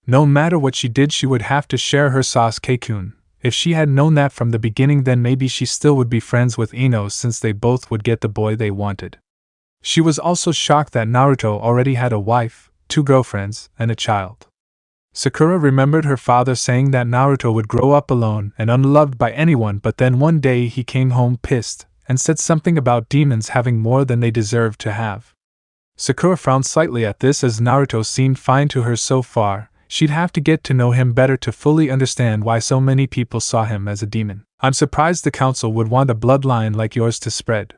No matter what she did, she would have to share her Sasuke-kun. If she had known that from the beginning, then maybe she still would be friends with Ino since they both would get the boy they wanted. She was also shocked that Naruto already had a wife, 2 girlfriends, and a child. Sakura remembered her father saying that Naruto would grow up alone and unloved by anyone, but then one day he came home pissed and said something about demons having more than they deserved to have. Sakura frowned slightly at this, as Naruto seemed fine to her so far. She'd have to get to know him better to fully understand why so many people saw him as a demon. I'm surprised the council would want a bloodline like yours to spread,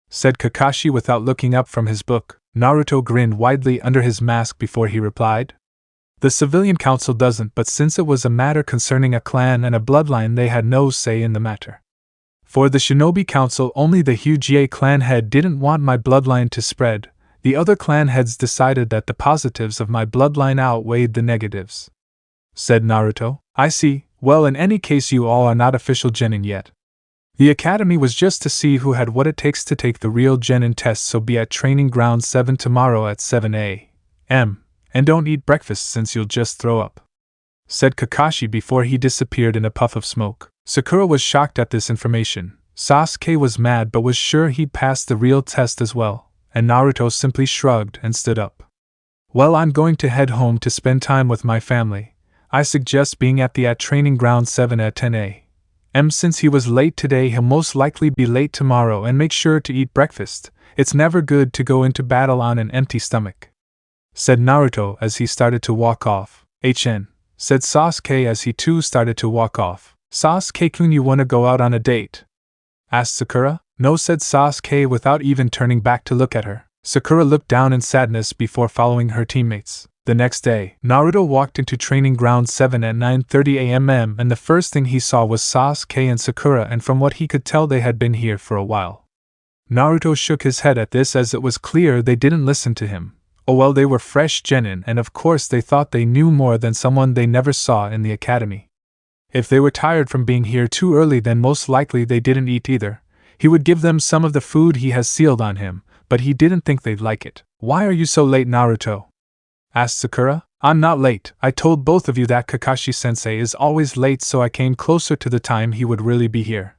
said Kakashi without looking up from his book. Naruto grinned widely under his mask before he replied. The civilian council doesn't, but since it was a matter concerning a clan and a bloodline, they had no say in the matter. For the shinobi council, only the Uchiha clan head didn't want my bloodline to spread. The other clan heads decided that the positives of my bloodline outweighed the negatives, said Naruto. I see. Well, in any case, you all are not official genin yet. The academy was just to see who had what it takes to take the real genin test, so be at Training Ground 7 tomorrow at 7 a.m. And don't eat breakfast since you'll just throw up, said Kakashi before he disappeared in a puff of smoke. Sakura was shocked at this information. Sasuke was mad but was sure he'd passed the real test as well. And Naruto simply shrugged and stood up. Well, I'm going to head home to spend time with my family. I suggest being at Training Ground 7 at 10 a.m. Since he was late today, he'll most likely be late tomorrow, and make sure to eat breakfast. It's never good to go into battle on an empty stomach, said Naruto as he started to walk off. HN, said Sasuke as he too started to walk off. Sasuke-kun, you wanna go out on a date? Asked Sakura. No, said Sasuke without even turning back to look at her. Sakura looked down in sadness before following her teammates. The next day, Naruto walked into Training Ground 7 at 9:30 a.m. and the first thing he saw was Sasuke and Sakura, and from what he could tell they had been here for a while. Naruto shook his head at this, as it was clear they didn't listen to him. Oh well, they were fresh genin, and of course they thought they knew more than someone they never saw in the academy. If they were tired from being here too early, then most likely they didn't eat either. He would give them some of the food he has sealed on him, but he didn't think they'd like it. Why are you so late, Naruto? Asked Sakura. I'm not late. I told both of you that Kakashi-sensei is always late, so I came closer to the time he would really be here.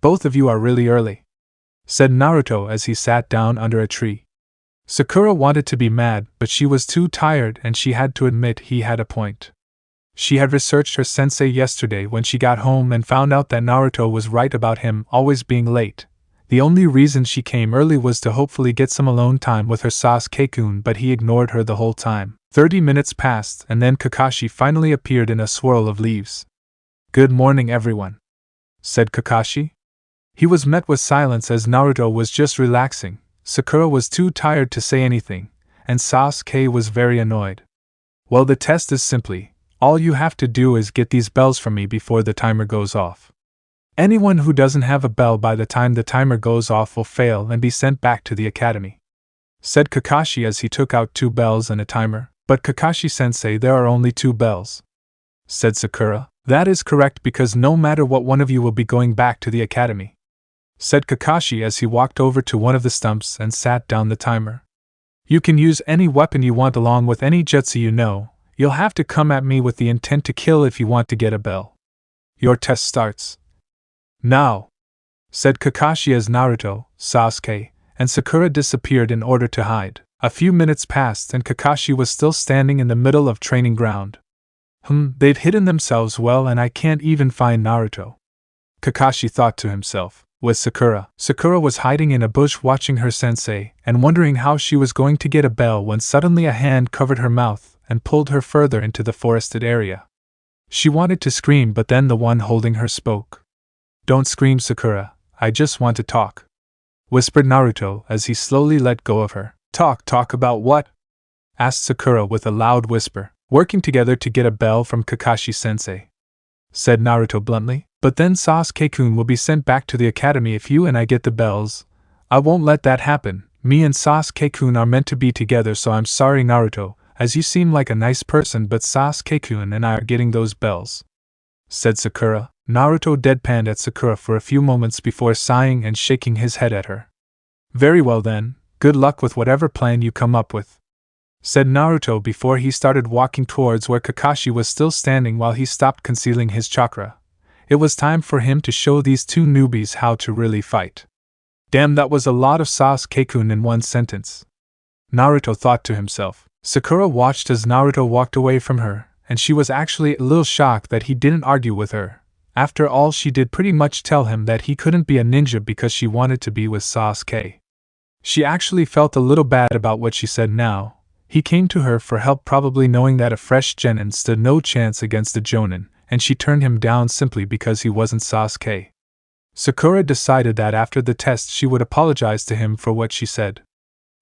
Both of you are really early, said Naruto as he sat down under a tree. Sakura wanted to be mad, but she was too tired and she had to admit he had a point. She had researched her sensei yesterday when she got home and found out that Naruto was right about him always being late. The only reason she came early was to hopefully get some alone time with her Sasuke-kun, but he ignored her the whole time. 30 minutes passed and then Kakashi finally appeared in a swirl of leaves. Good morning, everyone, said Kakashi. He was met with silence as Naruto was just relaxing. Sakura was too tired to say anything, and Sasuke was very annoyed. Well, the test is simply, all you have to do is get these bells from me before the timer goes off. Anyone who doesn't have a bell by the time the timer goes off will fail and be sent back to the academy, said Kakashi as he took out 2 bells and a timer. But Kakashi-sensei, there are only 2 bells, said Sakura. That is correct, because no matter what, one of you will be going back to the academy, said Kakashi as he walked over to one of the stumps and sat down the timer. You can use any weapon you want along with any jutsu you know. You'll have to come at me with the intent to kill if you want to get a bell. Your test starts now, said Kakashi as Naruto, Sasuke, and Sakura disappeared in order to hide. A few minutes passed and Kakashi was still standing in the middle of Training Ground. They've hidden themselves well and I can't even find Naruto, Kakashi thought to himself. With Sakura. Sakura was hiding in a bush watching her sensei and wondering how she was going to get a bell when suddenly a hand covered her mouth and pulled her further into the forested area. She wanted to scream, but then the one holding her spoke. Don't scream, Sakura, I just want to talk, whispered Naruto as he slowly let go of her. Talk about what? Asked Sakura with a loud whisper. Working together to get a bell from Kakashi-sensei, said Naruto bluntly. But then Sasuke-kun will be sent back to the academy if you and I get the bells. I won't let that happen. Me and Sasuke-kun are meant to be together, so I'm sorry, Naruto, as you seem like a nice person, but Sasuke-kun and I are getting those bells, said Sakura. Naruto deadpanned at Sakura for a few moments before sighing and shaking his head at her. Very well then, good luck with whatever plan you come up with, said Naruto before he started walking towards where Kakashi was still standing while he stopped concealing his chakra. It was time for him to show these two newbies how to really fight. Damn, that was a lot of Sasuke-kun in one sentence, Naruto thought to himself. Sakura watched as Naruto walked away from her, and she was actually a little shocked that he didn't argue with her. After all, she did pretty much tell him that he couldn't be a ninja because she wanted to be with Sasuke. She actually felt a little bad about what she said now. He came to her for help, probably knowing that a fresh genin stood no chance against a jonin, and she turned him down simply because he wasn't Sasuke. Sakura decided that after the test she would apologize to him for what she said.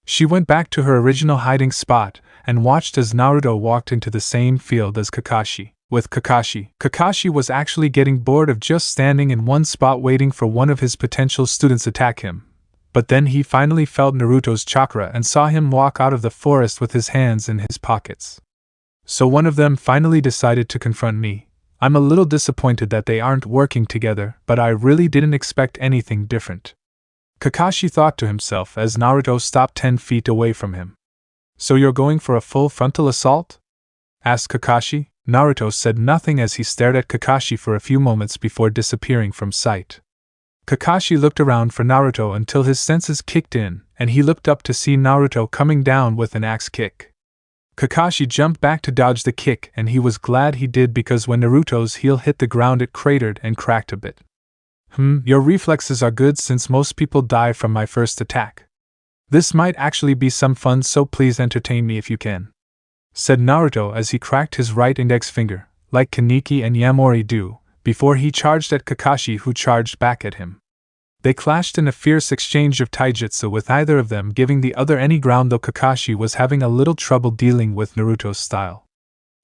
She went back to her original hiding spot and watched as Naruto walked into the same field as Kakashi. With Kakashi was actually getting bored of just standing in one spot waiting for one of his potential students attack him. But then he finally felt Naruto's chakra and saw him walk out of the forest with his hands in his pockets. So one of them finally decided to confront me. I'm a little disappointed that they aren't working together, but I really didn't expect anything different, Kakashi thought to himself as Naruto stopped 10 feet away from him. So you're going for a full frontal assault? Asked Kakashi. Naruto said nothing as he stared at Kakashi for a few moments before disappearing from sight. Kakashi looked around for Naruto until his senses kicked in, and he looked up to see Naruto coming down with an axe kick. Kakashi jumped back to dodge the kick, and he was glad he did because when Naruto's heel hit the ground it cratered and cracked a bit. Your reflexes are good since most people die from my first attack. This might actually be some fun, so please entertain me if you can, said Naruto as he cracked his right index finger, like Kaneki and Yamori do, before he charged at Kakashi, who charged back at him. They clashed in a fierce exchange of taijutsu, with either of them giving the other any ground, though Kakashi was having a little trouble dealing with Naruto's style.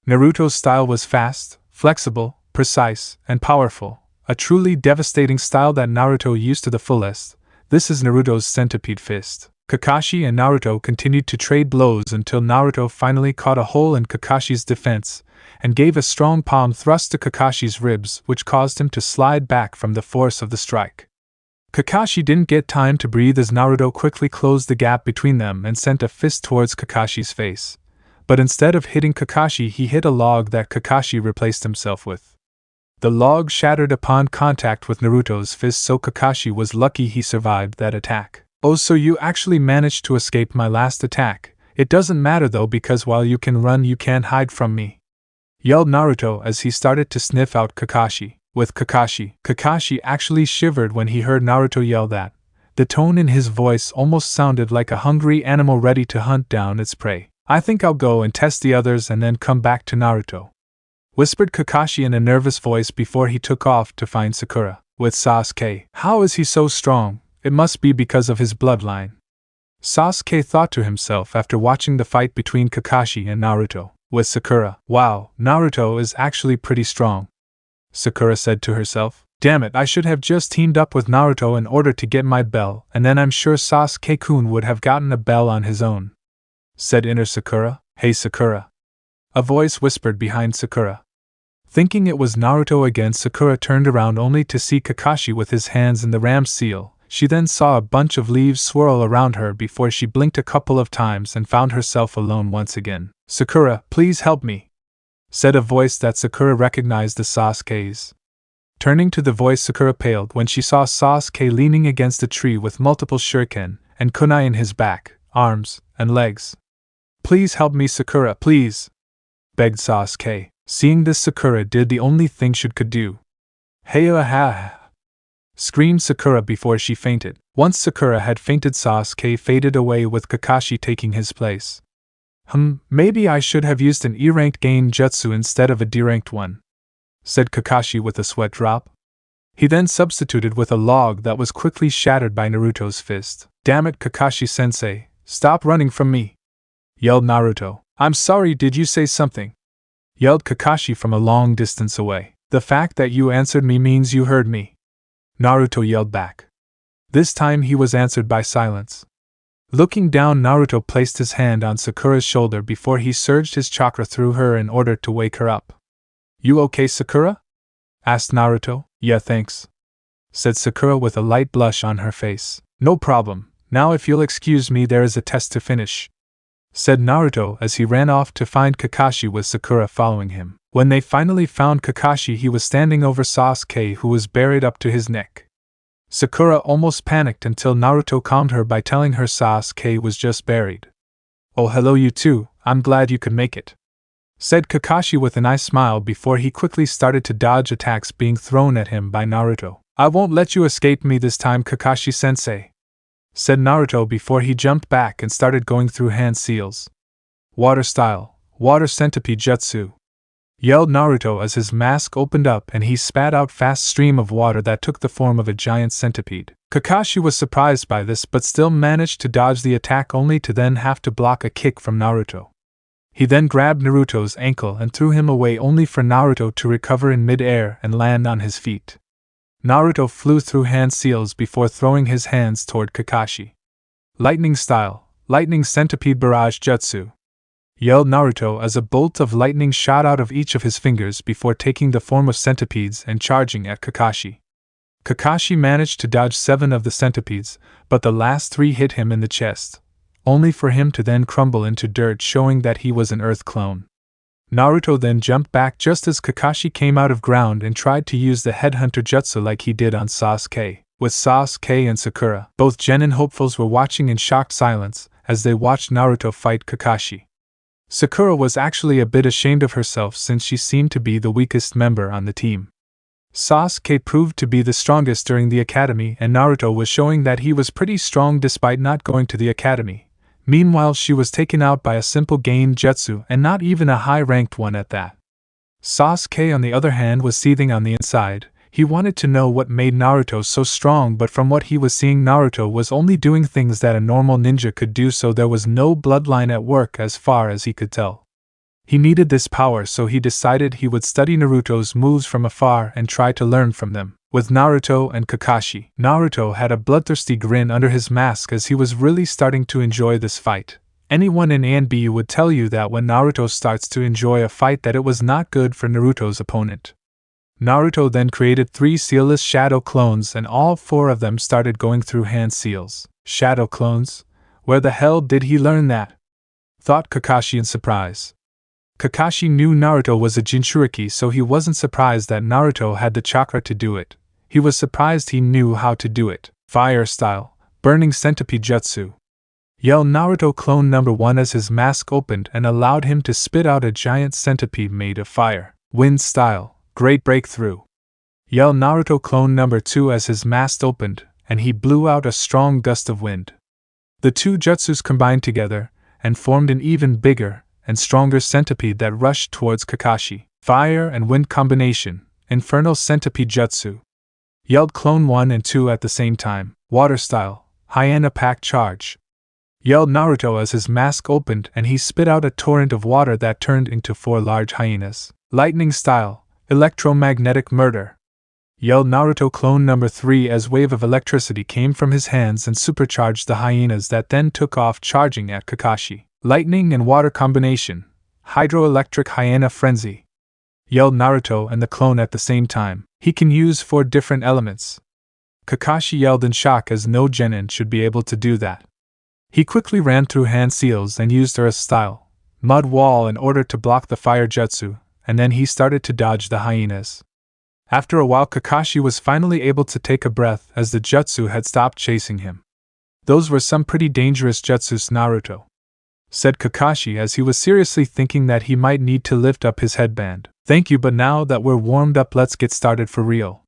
Naruto's style was fast, flexible, precise, and powerful, a truly devastating style that Naruto used to the fullest. This is Naruto's Centipede fist. Kakashi and Naruto continued to trade blows until Naruto finally caught a hole in Kakashi's defense and gave a strong palm thrust to Kakashi's ribs, which caused him to slide back from the force of the strike. Kakashi didn't get time to breathe as Naruto quickly closed the gap between them and sent a fist towards Kakashi's face. But instead of hitting Kakashi, he hit a log that Kakashi replaced himself with. The log shattered upon contact with Naruto's fist, so Kakashi was lucky he survived that attack. Oh, so you actually managed to escape my last attack. It doesn't matter though, because while you can run you can't hide from me, yelled Naruto as he started to sniff out Kakashi. With Kakashi actually shivered when he heard Naruto yell that. The tone in his voice almost sounded like a hungry animal ready to hunt down its prey. I think I'll go and test the others and then come back to Naruto, whispered Kakashi in a nervous voice before he took off to find Sakura. With Sasuke, how is he so strong? It must be because of his bloodline, Sasuke thought to himself after watching the fight between Kakashi and Naruto. With Sakura, wow, Naruto is actually pretty strong, Sakura said to herself. Damn it, I should have just teamed up with Naruto in order to get my bell, and then I'm sure Sasuke-kun would have gotten a bell on his own, said inner Sakura. Hey Sakura, a voice whispered behind Sakura. Thinking it was Naruto again, Sakura turned around only to see Kakashi with his hands in the ram seal. She then saw a bunch of leaves swirl around her before she blinked a couple of times and found herself alone once again. Sakura, please help me, said a voice that Sakura recognized as Sasuke's. Turning to the voice, Sakura paled when she saw Sasuke leaning against a tree with multiple shuriken and kunai in his back, arms, and legs. Please help me, Sakura, please, begged Sasuke. Seeing this, Sakura did the only thing she could do. Hey ha! Screamed Sakura before she fainted. Once Sakura had fainted, Sasuke faded away with Kakashi taking his place. Maybe I should have used an E-ranked gain jutsu instead of a D-ranked one, said Kakashi with a sweat drop. He then substituted with a log that was quickly shattered by Naruto's fist. Damn it, Kakashi-sensei, stop running from me, yelled Naruto. I'm sorry, did you say something? Yelled Kakashi from a long distance away. The fact that you answered me means you heard me, Naruto yelled back. This time he was answered by silence. Looking down, Naruto placed his hand on Sakura's shoulder before he surged his chakra through her in order to wake her up. You okay, Sakura? asked Naruto. Yeah, thanks, said Sakura with a light blush on her face. No problem, now if you'll excuse me, there is a test to finish, said Naruto as he ran off to find Kakashi with Sakura following him. When they finally found Kakashi, he was standing over Sasuke, who was buried up to his neck. Sakura almost panicked until Naruto calmed her by telling her Sasuke was just buried. Oh, hello you two, I'm glad you could make it, said Kakashi with a nice smile before he quickly started to dodge attacks being thrown at him by Naruto. I won't let you escape me this time, Kakashi-sensei, said Naruto before he jumped back and started going through hand seals. Water style, water centipede jutsu, yelled Naruto as his mask opened up and he spat out fast stream of water that took the form of a giant centipede. Kakashi was surprised by this but still managed to dodge the attack, only to then have to block a kick from Naruto. He then grabbed Naruto's ankle and threw him away, only for Naruto to recover in mid-air and land on his feet. Naruto flew through hand seals before throwing his hands toward Kakashi. Lightning style, lightning centipede barrage jutsu, yelled Naruto as a bolt of lightning shot out of each of his fingers before taking the form of centipedes and charging at Kakashi. Kakashi managed to dodge 7 of the centipedes, but the last 3 hit him in the chest, only for him to then crumble into dirt, showing that he was an earth clone. Naruto then jumped back just as Kakashi came out of ground and tried to use the headhunter jutsu like he did on Sasuke. With Sasuke and Sakura, both genin hopefuls, were watching in shocked silence as they watched Naruto fight Kakashi. Sakura was actually a bit ashamed of herself since she seemed to be the weakest member on the team. Sasuke proved to be the strongest during the academy, and Naruto was showing that he was pretty strong despite not going to the academy. Meanwhile, she was taken out by a simple gain jutsu, and not even a high-ranked one at that. Sasuke, on the other hand, was seething on the inside. He wanted to know what made Naruto so strong, but from what he was seeing, Naruto was only doing things that a normal ninja could do, so there was no bloodline at work as far as he could tell. He needed this power, so he decided he would study Naruto's moves from afar and try to learn from them. With Naruto and Kakashi, Naruto had a bloodthirsty grin under his mask as he was really starting to enjoy this fight. Anyone in ANBU would tell you that when Naruto starts to enjoy a fight that it was not good for Naruto's opponent. Naruto then created 3 sealless shadow clones, and all 4 of them started going through hand seals. Shadow clones? Where the hell did he learn that? Thought Kakashi in surprise. Kakashi knew Naruto was a Jinchuriki, so he wasn't surprised that Naruto had the chakra to do it. He was surprised he knew how to do it. Fire style, burning centipede jutsu, yelled Naruto clone number 1 as his mask opened and allowed him to spit out a giant centipede made of fire. Wind style, great breakthrough, yelled Naruto clone number 2 as his mask opened and he blew out a strong gust of wind. The 2 jutsus combined together and formed an even bigger and stronger centipede that rushed towards Kakashi. Fire and wind combination, infernal centipede jutsu, yelled clone 1 and 2 at the same time. Water style, hyena pack charge, yelled Naruto as his mask opened and he spit out a torrent of water that turned into 4 large hyenas. Lightning style, electromagnetic murder, yelled Naruto clone number 3 as wave of electricity came from his hands and supercharged the hyenas that then took off charging at Kakashi. Lightning and water combination, hydroelectric hyena frenzy, yelled Naruto and the clone at the same time. He can use 4 different elements. Kakashi yelled in shock as no genin should be able to do that. He quickly ran through hand seals and used earth style, mud wall in order to block the fire jutsu, and then he started to dodge the hyenas. After a while, Kakashi was finally able to take a breath as the jutsu had stopped chasing him. Those were some pretty dangerous jutsus, Naruto, said Kakashi as he was seriously thinking that he might need to lift up his headband. Thank you, but now that we're warmed up, let's get started for real,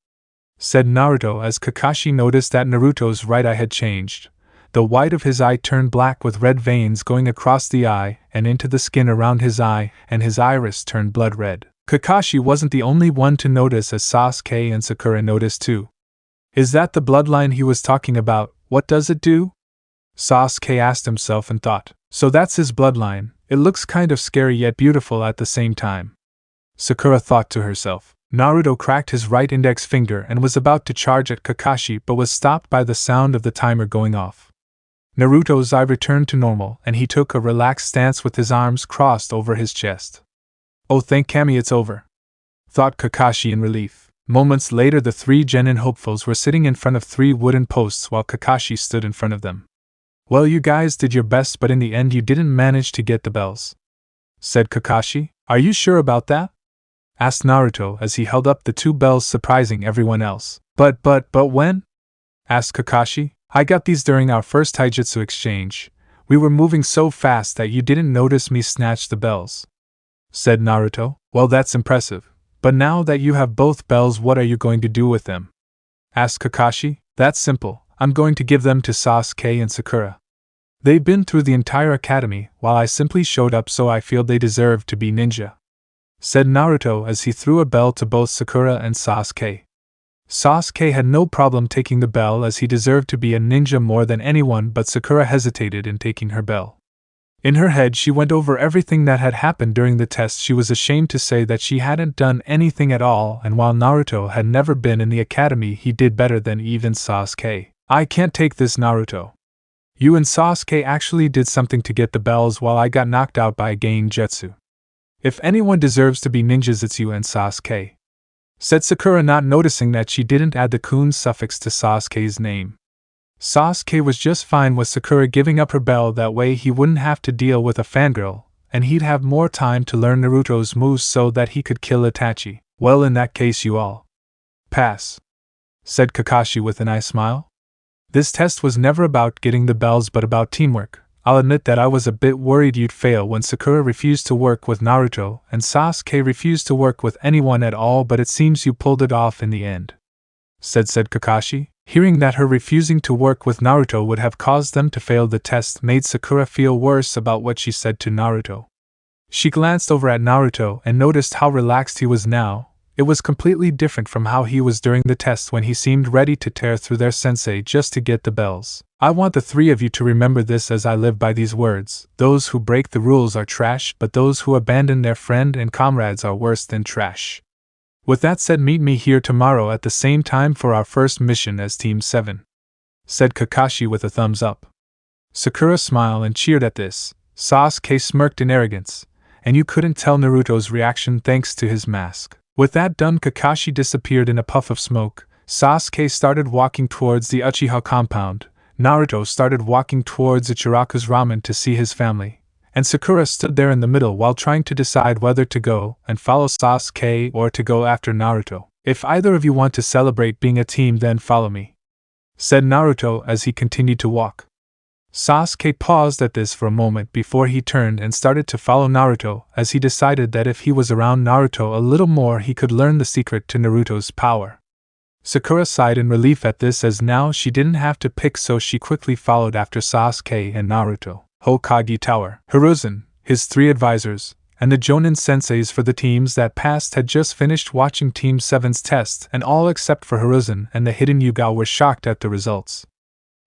said Naruto as Kakashi noticed that Naruto's right eye had changed. The white of his eye turned black with red veins going across the eye and into the skin around his eye, and his iris turned blood red. Kakashi wasn't the only one to notice as Sasuke and Sakura noticed too. Is that the bloodline he was talking about? What does it do? Sasuke asked himself and thought. So that's his bloodline. It looks kind of scary yet beautiful at the same time. Sakura thought to herself. Naruto cracked his right index finger and was about to charge at Kakashi but was stopped by the sound of the timer going off. Naruto's eye returned to normal and he took a relaxed stance with his arms crossed over his chest. Oh, thank Kami, it's over, thought Kakashi in relief. Moments later, the three genin hopefuls were sitting in front of three wooden posts while Kakashi stood in front of them. Well, you guys did your best, but in the end you didn't manage to get the bells, said Kakashi. Are you sure about that? Asked Naruto as he held up the two bells, surprising everyone else. But when? Asked Kakashi. I got these during our first taijutsu exchange. We were moving so fast that you didn't notice me snatch the bells, said Naruto. Well, that's impressive. But now that you have both bells, what are you going to do with them? Asked Kakashi. That's simple. I'm going to give them to Sasuke and Sakura. They've been through the entire academy, while I simply showed up, so I feel they deserve to be ninja, said Naruto as he threw a bell to both Sakura and Sasuke. Sasuke had no problem taking the bell as he deserved to be a ninja more than anyone, but Sakura hesitated in taking her bell. In her head, she went over everything that had happened during the test. She was ashamed to say that she hadn't done anything at all, and while Naruto had never been in the academy, he did better than even Sasuke. I can't take this, Naruto. You and Sasuke actually did something to get the bells while I got knocked out by a Genjutsu. If anyone deserves to be ninjas, it's you and Sasuke, said Sakura, not noticing that she didn't add the kun suffix to Sasuke's name. Sasuke was just fine with Sakura giving up her bell, that way he wouldn't have to deal with a fangirl, and he'd have more time to learn Naruto's moves so that he could kill Itachi. Well, in that case you all pass, said Kakashi with an eye smile. This test was never about getting the bells but about teamwork. I'll admit that I was a bit worried you'd fail when Sakura refused to work with Naruto and Sasuke refused to work with anyone at all, but it seems you pulled it off in the end, said Kakashi. Hearing that her refusing to work with Naruto would have caused them to fail the test made Sakura feel worse about what she said to Naruto. She glanced over at Naruto and noticed how relaxed he was now. It was completely different from how he was during the test when he seemed ready to tear through their sensei just to get the bells. I want the three of you to remember this as I live by these words. Those who break the rules are trash, but those who abandon their friend and comrades are worse than trash. With that said, meet me here tomorrow at the same time for our first mission as Team 7, said Kakashi with a thumbs up. Sakura smiled and cheered at this. Sasuke smirked in arrogance, and you couldn't tell Naruto's reaction thanks to his mask. With that done, Kakashi disappeared in a puff of smoke. Sasuke started walking towards the Uchiha compound. Naruto started walking towards Ichiraku's ramen to see his family, and Sakura stood there in the middle while trying to decide whether to go and follow Sasuke or to go after Naruto. If either of you want to celebrate being a team, then follow me, said Naruto as he continued to walk. Sasuke paused at this for a moment before he turned and started to follow Naruto, as he decided that if he was around Naruto a little more he could learn the secret to Naruto's power. Sakura sighed in relief at this, as now she didn't have to pick, so she quickly followed after Sasuke and Naruto. Hokage Tower. Hiruzen, his three advisors, and the Jonin senseis for the teams that passed had just finished watching Team 7's test, and all except for Hiruzen and the hidden Yugao were shocked at the results.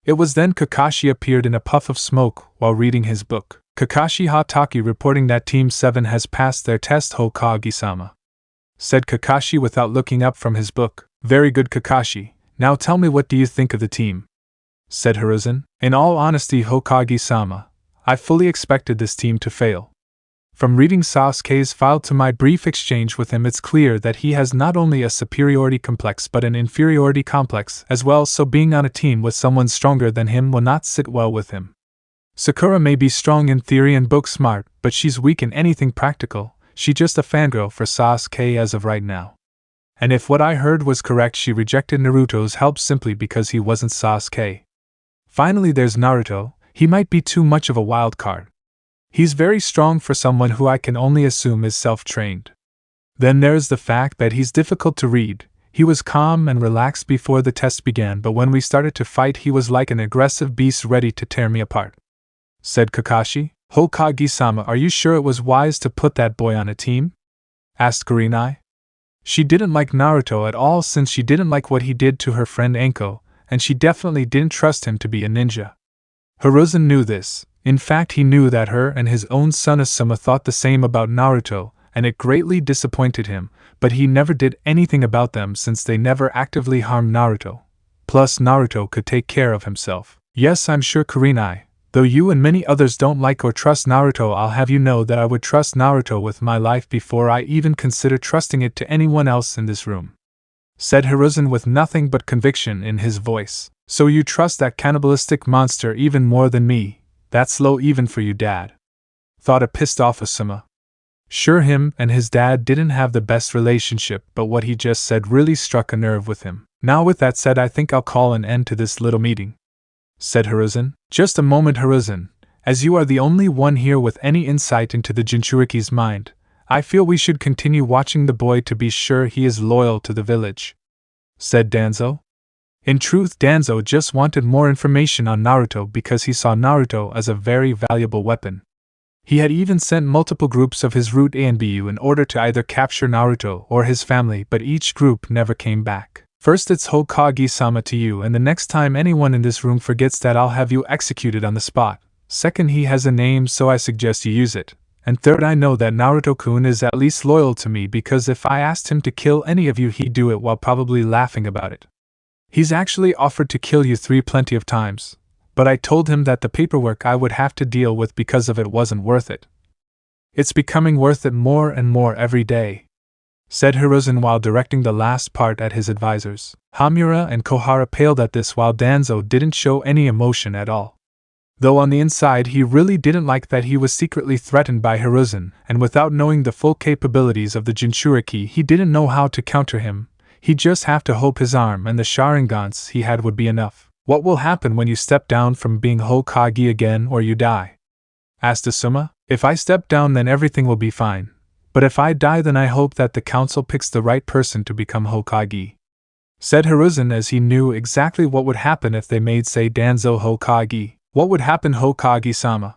It was then Kakashi appeared in a puff of smoke while reading his book. Kakashi Hatake reporting that Team 7 has passed their test, Hokage-sama, said Kakashi without looking up from his book. Very good, Kakashi. Now tell me, what do you think of the team? Said Hiruzen. In all honesty, Hokage-sama, I fully expected this team to fail. From reading Sasuke's file to my brief exchange with him, it's clear that he has not only a superiority complex but an inferiority complex as well, so being on a team with someone stronger than him will not sit well with him. Sakura may be strong in theory and book smart, but she's weak in anything practical. She's just a fangirl for Sasuke as of right now. And if what I heard was correct, she rejected Naruto's help simply because he wasn't Sasuke. Finally, there's Naruto. He might be too much of a wild card. He's very strong for someone who I can only assume is self-trained. Then there's the fact that he's difficult to read. He was calm and relaxed before the test began, but when we started to fight he was like an aggressive beast ready to tear me apart, said Kakashi. Hokage-sama, are you sure it was wise to put that boy on a team? Asked Kurenai. She didn't like Naruto at all, since she didn't like what he did to her friend Anko, and she definitely didn't trust him to be a ninja. Hiruzen knew this. In fact, he knew that her and his own son Asuma thought the same about Naruto, and it greatly disappointed him, but he never did anything about them since they never actively harmed Naruto. Plus, Naruto could take care of himself. Yes, I'm sure, Kurenai. Though you and many others don't like or trust Naruto, I'll have you know that I would trust Naruto with my life before I even consider trusting it to anyone else in this room, said Hiruzen with nothing but conviction in his voice. So you trust that cannibalistic monster even more than me? That's low even for you, Dad, thought a pissed off Asuma. Sure, him and his dad didn't have the best relationship, but what he just said really struck a nerve with him. Now with that said, I think I'll call an end to this little meeting, said Hiruzen. Just a moment, Hiruzen. As you are the only one here with any insight into the Jinchuriki's mind, I feel we should continue watching the boy to be sure he is loyal to the village, said Danzo. In truth, Danzo just wanted more information on Naruto because he saw Naruto as a very valuable weapon. He had even sent multiple groups of his Root A and BU in order to either capture Naruto or his family, but each group never came back. First it's Hokage-sama to you, and the next time anyone in this room forgets that, I'll have you executed on the spot. Second, he has a name, so I suggest you use it. And third, I know that Naruto-kun is at least loyal to me because if I asked him to kill any of you, he'd do it while probably laughing about it. He's actually offered to kill you 3 plenty of times, but I told him that the paperwork I would have to deal with because of it wasn't worth it. It's becoming worth it more and more every day, said Hiruzen while directing the last part at his advisors. Hamura and Kohara paled at this while Danzo didn't show any emotion at all. Though on the inside he really didn't like that he was secretly threatened by Hiruzen, and without knowing the full capabilities of the Jinchuriki he didn't know how to counter him. He'd just have to hope his arm and the Sharingans he had would be enough. What will happen when you step down from being Hokage again or you die? Asked Asuma. If I step down then everything will be fine. But if I die then I hope that the council picks the right person to become Hokage, said Hiruzen, as he knew exactly what would happen if they made, say, Danzo Hokage. What would happen, Hokage-sama?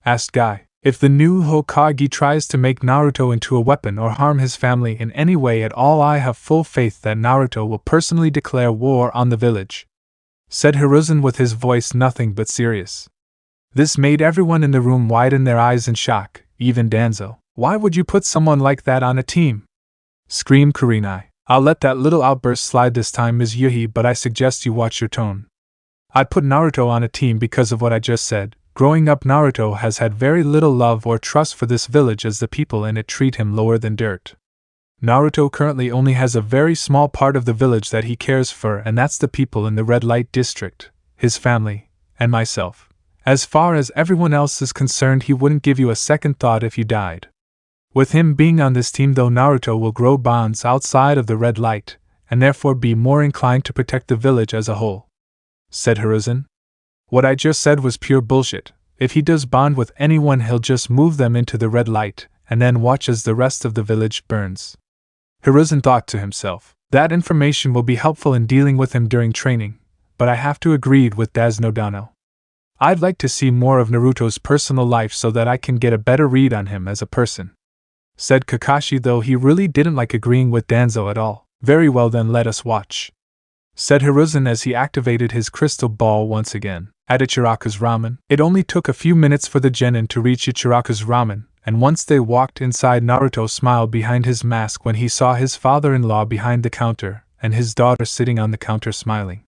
Asked Guy. If the new Hokage tries to make Naruto into a weapon or harm his family in any way at all, I have full faith that Naruto will personally declare war on the village, said Hiruzen with his voice nothing but serious. This made everyone in the room widen their eyes in shock, even Danzo. Why would you put someone like that on a team? Screamed Kurenai. I'll let that little outburst slide this time, Ms. Yuhi, but I suggest you watch your tone. I'd put Naruto on a team because of what I just said. Growing up, Naruto has had very little love or trust for this village as the people in it treat him lower than dirt. Naruto currently only has a very small part of the village that he cares for, and that's the people in the red light district, his family, and myself. As far as everyone else is concerned, he wouldn't give you a second thought if you died. With him being on this team though, Naruto will grow bonds outside of the red light, and therefore be more inclined to protect the village as a whole, said Hiruzen. What I just said was pure bullshit. If he does bond with anyone, he'll just move them into the red light, and then watch as the rest of the village burns. Hiruzen thought to himself. That information will be helpful in dealing with him during training, but I have to agree with Dasnodano. I'd like to see more of Naruto's personal life so that I can get a better read on him as a person, said Kakashi, though he really didn't like agreeing with Danzo at all. Very well then, let us watch, said Hiruzen as he activated his crystal ball once again. At Ichiraku's ramen, it only took a few minutes for the genin to reach Ichiraku's ramen, and once they walked inside, Naruto smiled behind his mask when he saw his father-in-law behind the counter, and his daughter sitting on the counter smiling.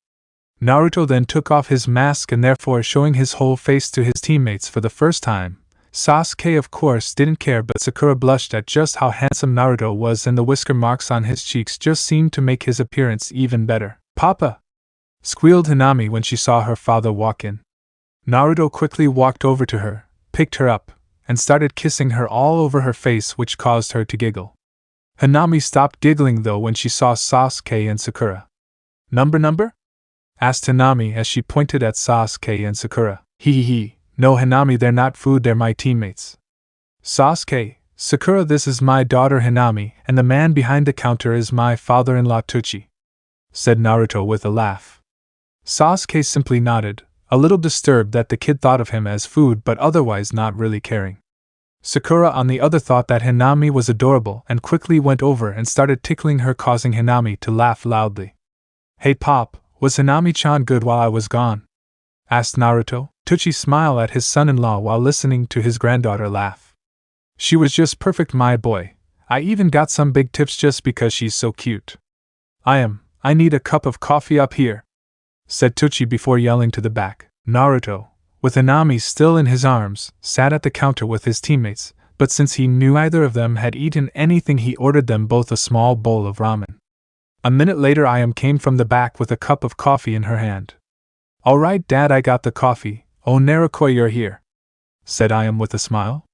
Naruto then took off his mask and therefore showing his whole face to his teammates for the first time. Sasuke of course didn't care, but Sakura blushed at just how handsome Naruto was, and the whisker marks on his cheeks just seemed to make his appearance even better. Papa! Squealed Hinami when she saw her father walk in. Naruto quickly walked over to her, picked her up, and started kissing her all over her face, which caused her to giggle. Hinami stopped giggling though when she saw Sasuke and Sakura. Number? Asked Hinami as she pointed at Sasuke and Sakura. Hee. No, Hinami, they're not food, they're my teammates. Sasuke, Sakura, this is my daughter Hinami, and the man behind the counter is my father-in-law Itachi, said Naruto with a laugh. Sasuke simply nodded, a little disturbed that the kid thought of him as food but otherwise not really caring. Sakura on the other thought that Hinami was adorable and quickly went over and started tickling her, causing Hinami to laugh loudly. Hey Pop, was Hinami-chan good while I was gone? Asked Naruto. Itachi smiled at his son-in-law while listening to his granddaughter laugh. She was just perfect, my boy. I even got some big tips just because she's so cute. I need a cup of coffee up here, said Itachi before yelling to the back. Naruto, with Hinami still in his arms, sat at the counter with his teammates, but since he knew neither of them had eaten anything, he ordered them both a small bowl of ramen. A minute later Ayam came from the back with a cup of coffee in her hand. "Alright, Dad, I got the coffee. Oh, Naruto, you're here," said Ayam with a smile.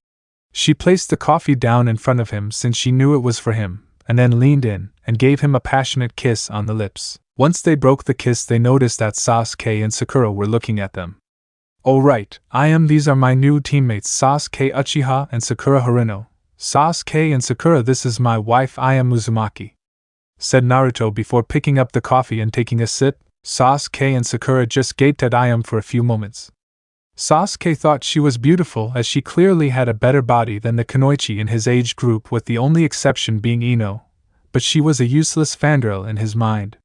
She placed the coffee down in front of him since she knew it was for him, and then leaned in and gave him a passionate kiss on the lips. Once they broke the kiss, they noticed that Sasuke and Sakura were looking at them. "Oh right, these are my new teammates, Sasuke Uchiha and Sakura Hareno. Sasuke and Sakura, this is my wife Uzumaki," said Naruto before picking up the coffee and taking a sip. Sasuke and Sakura just gaped at Ayam for a few moments. Sasuke thought she was beautiful, as she clearly had a better body than the kunoichi in his age group, with the only exception being Ino, but she was a useless fangirl in his mind.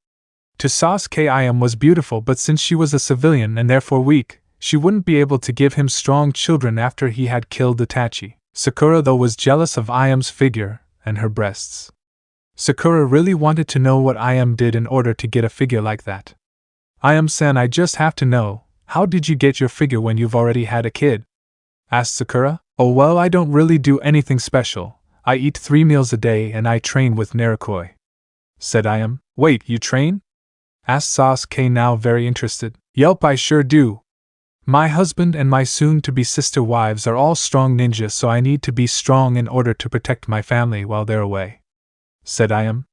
To Sasuke, Ayam was beautiful, but since she was a civilian and therefore weak, she wouldn't be able to give him strong children after he had killed Itachi. Sakura, though, was jealous of Ayam's figure and her breasts. Sakura really wanted to know what Ayam did in order to get a figure like that. "Ayam-san, I just have to know, how did you get your figure when you've already had a kid?" asked Sakura. "Oh well, I don't really do anything special. I eat 3 meals a day and I train with Naruto," said Ayam. "Wait, you train?" asked Sasuke, now very interested. "Yelp, I sure do. My husband and my soon-to-be sister wives are all strong ninjas, so I need to be strong in order to protect my family while they're away," said Ayam.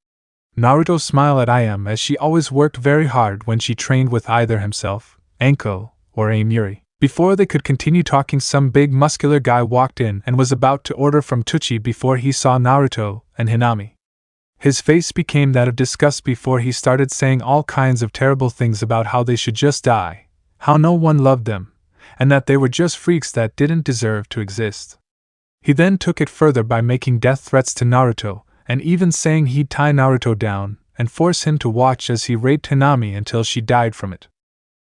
Naruto smiled at Ayam, as she always worked very hard when she trained with either himself, Anko, or Amuri. Before they could continue talking, some big muscular guy walked in and was about to order from Tucci before he saw Naruto and Hinami. His face became that of disgust before he started saying all kinds of terrible things about how they should just die, how no one loved them, and that they were just freaks that didn't deserve to exist. He then took it further by making death threats to Naruto, and even saying he'd tie Naruto down and force him to watch as he raped Hinami until she died from it.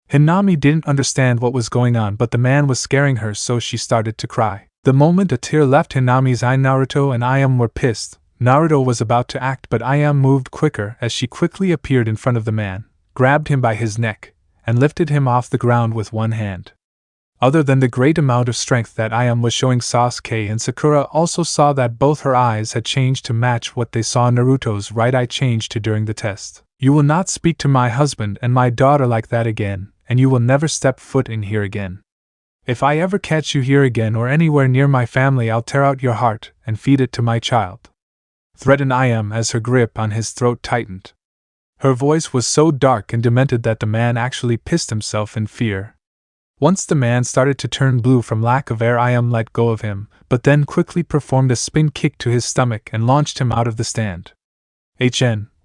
Hinami didn't understand what was going on, but the man was scaring her, so she started to cry. The moment a tear left Hinami's eye, Naruto and Ayam were pissed. Naruto was about to act, but Ayam moved quicker as she quickly appeared in front of the man, grabbed him by his neck, and lifted him off the ground with one hand. Other than the great amount of strength that Ayam was showing, Sasuke and Sakura also saw that both her eyes had changed to match what they saw Naruto's right eye change to during the test. "You will not speak to my husband and my daughter like that again, and you will never step foot in here again. If I ever catch you here again or anywhere near my family, I'll tear out your heart and feed it to my child," threatened Ayam as her grip on his throat tightened. Her voice was so dark and demented that the man actually pissed himself in fear. Once the man started to turn blue from lack of air, Ayam let go of him, but then quickly performed a spin kick to his stomach and launched him out of the stand.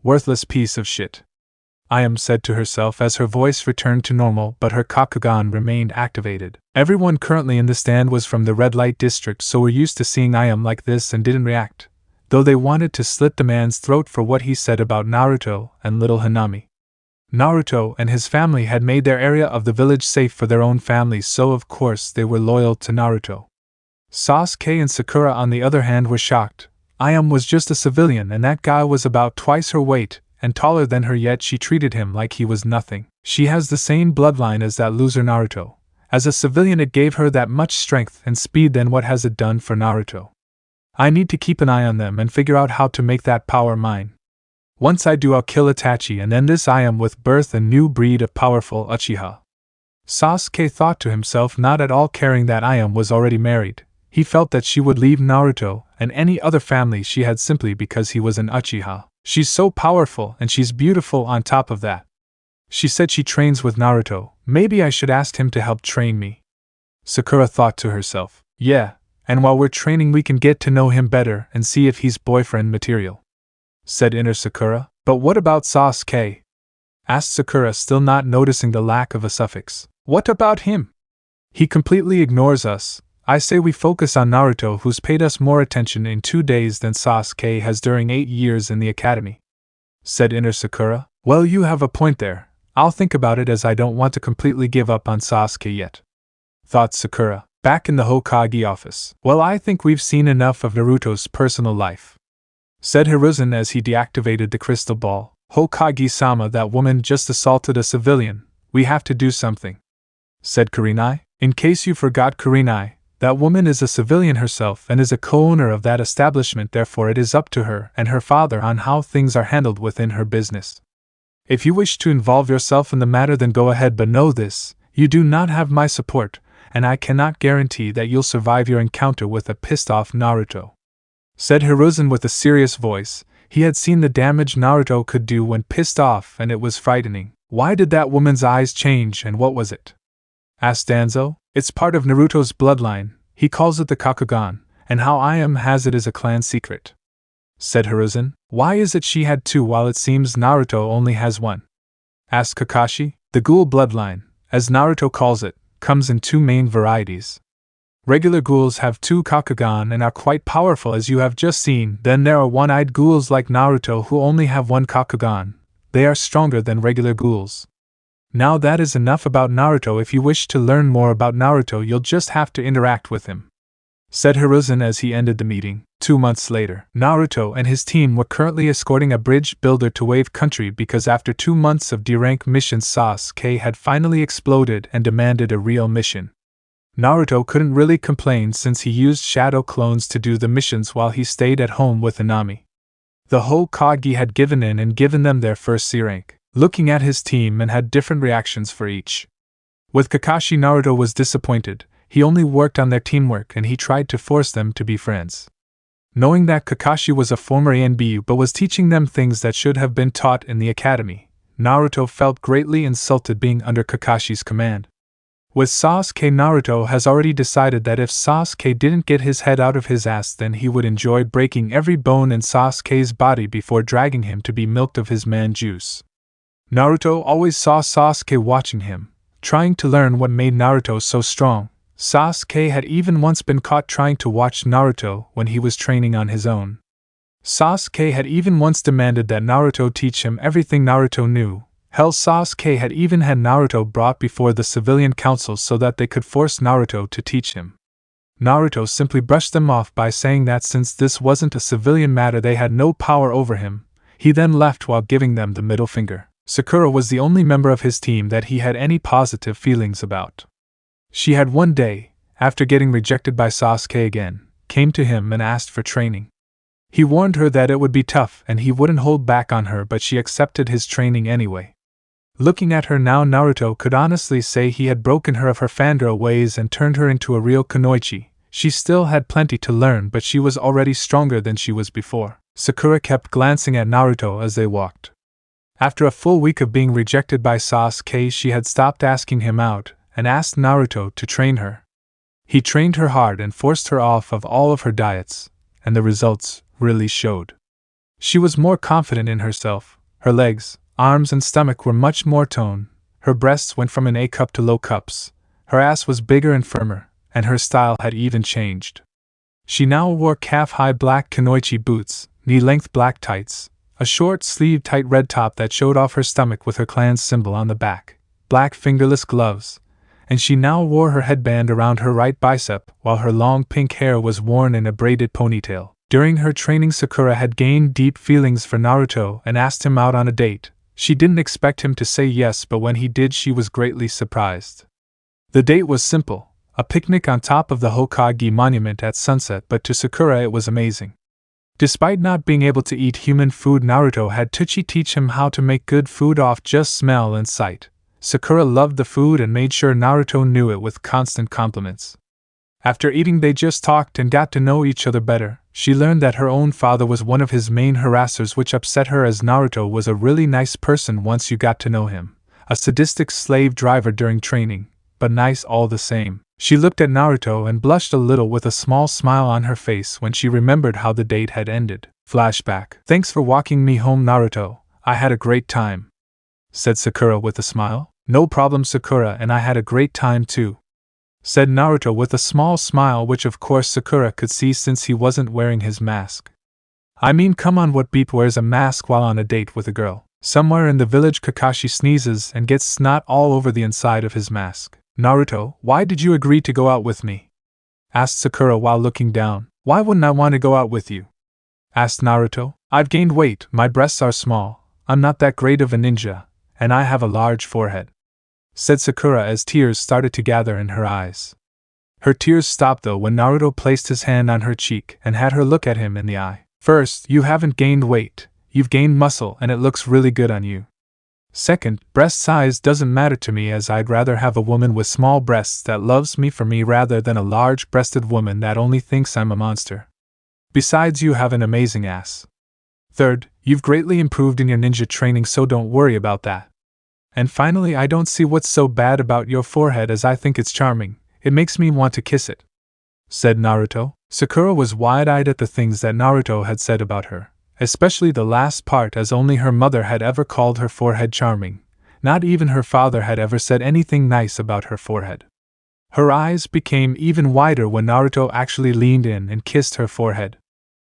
Worthless piece of shit," Ayam said to herself as her voice returned to normal, but her Kakugan remained activated. Everyone currently in the stand was from the red light district, so were used to seeing Ayam like this and didn't react, though they wanted to slit the man's throat for what he said about Naruto and little Hinami. Naruto and his family had made their area of the village safe for their own families, so of course they were loyal to Naruto. Sasuke and Sakura, on the other hand, were shocked. Ayam was just a civilian, and that guy was about twice her weight and taller than her, yet she treated him like he was nothing. She has the same bloodline as that loser Naruto. As a civilian, it gave her that much strength and speed, then what has it done for Naruto? I need to keep an eye on them and figure out how to make that power mine. Once I do, I'll kill Itachi and then this Ayam with birth a new breed of powerful Uchiha. Sasuke thought to himself, not at all caring that Ayam was already married. He felt that she would leave Naruto and any other family she had simply because he was an Uchiha. She's so powerful and she's beautiful on top of that. She said she trains with Naruto, maybe I should ask him to help train me. Sakura thought to herself. Yeah, and while we're training we can get to know him better and see if he's boyfriend material, said inner Sakura. But what about Sasuke? Asked Sakura, still not noticing the lack of a suffix. What about him? He completely ignores us. I say we focus on Naruto, who's paid us more attention in 2 days than Sasuke has during 8 years in the academy, said inner Sakura. Well, you have a point there. I'll think about it, as I don't want to completely give up on Sasuke yet, thought Sakura. Back in the Hokage office. Well, I think we've seen enough of Naruto's personal life, said Hiruzen as he deactivated the crystal ball. Hokage-sama, that woman just assaulted a civilian. We have to do something, said Kurenai. In case you forgot, Kurenai, That woman is a civilian herself and is a co-owner of that establishment, therefore it is up to her and her father on how things are handled within her business. If you wish to involve yourself in the matter, then go ahead, but know this, you do not have my support, and I cannot guarantee that you'll survive your encounter with a pissed-off Naruto," said Hiruzen with a serious voice. He had seen the damage Naruto could do when pissed off, and it was frightening. "Why did that woman's eyes change, and what was it?" asked Danzo. "It's part of Naruto's bloodline, he calls it the Kakugan, and how I am has it is a clan secret," said Hiruzen. "Why is it she had two while it seems Naruto only has one?" asked Kakashi. "The Ghoul bloodline, as Naruto calls it, comes in two main varieties. Regular ghouls have two Kakugan and are quite powerful, as you have just seen. Then there are one-eyed ghouls like Naruto who only have one Kakugan. They are stronger than regular ghouls. Now that is enough about Naruto. If you wish to learn more about Naruto, you'll just have to interact with him," said Hiruzen as he ended the meeting. 2 months later, Naruto and his team were currently escorting a bridge builder to Wave Country because after 2 months of D-rank missions, Sasuke had finally exploded and demanded a real mission. Naruto couldn't really complain since he used shadow clones to do the missions while he stayed at home with Inami. The Hokage had given in and given them their first C-rank, looking at his team and had different reactions for each. With Kakashi, Naruto was disappointed. He only worked on their teamwork and he tried to force them to be friends. Knowing that Kakashi was a former ANBU but was teaching them things that should have been taught in the academy, Naruto felt greatly insulted being under Kakashi's command. With Sasuke, Naruto has already decided that if Sasuke didn't get his head out of his ass, then he would enjoy breaking every bone in Sasuke's body before dragging him to be milked of his man juice. Naruto always saw Sasuke watching him, trying to learn what made Naruto so strong. Sasuke had even once been caught trying to watch Naruto when he was training on his own. Sasuke had even once demanded that Naruto teach him everything Naruto knew. Hell, Sasuke had even had Naruto brought before the civilian council so that they could force Naruto to teach him. Naruto simply brushed them off by saying that since this wasn't a civilian matter, they had no power over him. He then left while giving them the middle finger. Sakura was the only member of his team that he had any positive feelings about. She had one day, after getting rejected by Sasuke again, came to him and asked for training. He warned her that it would be tough and he wouldn't hold back on her, but she accepted his training anyway. Looking at her now, Naruto could honestly say he had broken her of her fangirl ways and turned her into a real kunoichi. She still had plenty to learn, but she was already stronger than she was before. Sakura kept glancing at Naruto as they walked. After a full week of being rejected by Sasuke, she had stopped asking him out and asked Naruto to train her. He trained her hard and forced her off of all of her diets, and the results really showed. She was more confident in herself. Her legs, arms and stomach were much more toned. Her breasts went from an A cup to low cups. Her ass was bigger and firmer, and her style had even changed. She now wore calf-high black kunoichi boots, knee-length black tights, a short-sleeved tight red top that showed off her stomach with her clan's symbol on the back, black fingerless gloves, and she now wore her headband around her right bicep while her long pink hair was worn in a braided ponytail. During her training, Sakura had gained deep feelings for Naruto and asked him out on a date. She didn't expect him to say yes, but when he did, she was greatly surprised. The date was simple, a picnic on top of the Hokage monument at sunset, but to Sakura it was amazing. Despite not being able to eat human food, Naruto had Itachi teach him how to make good food off just smell and sight. Sakura loved the food and made sure Naruto knew it with constant compliments. After eating, they just talked and got to know each other better. She learned that her own father was one of his main harassers, which upset her as Naruto was a really nice person once you got to know him. A sadistic slave driver during training, but nice all the same. She looked at Naruto and blushed a little with a small smile on her face when she remembered how the date had ended. Flashback. "Thanks for walking me home, Naruto. I had a great time," said Sakura with a smile. "No problem, Sakura, and I had a great time too," said Naruto with a small smile, which of course Sakura could see since he wasn't wearing his mask. "I mean, come on, what beep wears a mask while on a date with a girl?" Somewhere in the village, Kakashi sneezes and gets snot all over the inside of his mask. "Naruto, why did you agree to go out with me?" asked Sakura while looking down. "Why wouldn't I want to go out with you?" asked Naruto. "I've gained weight, my breasts are small, I'm not that great of a ninja, and I have a large forehead," said Sakura as tears started to gather in her eyes. Her tears stopped though when Naruto placed his hand on her cheek and had her look at him in the eye. First, you haven't gained weight, you've gained muscle and it looks really good on you. Second, breast size doesn't matter to me as I'd rather have a woman with small breasts that loves me for me rather than a large-breasted woman that only thinks I'm a monster. Besides, you have an amazing ass. Third, you've greatly improved in your ninja training, so don't worry about that. And finally, I don't see what's so bad about your forehead as I think it's charming. It makes me want to kiss it," said Naruto. Sakura was wide-eyed at the things that Naruto had said about her, especially the last part, as only her mother had ever called her forehead charming. Not even her father had ever said anything nice about her forehead. Her eyes became even wider when Naruto actually leaned in and kissed her forehead.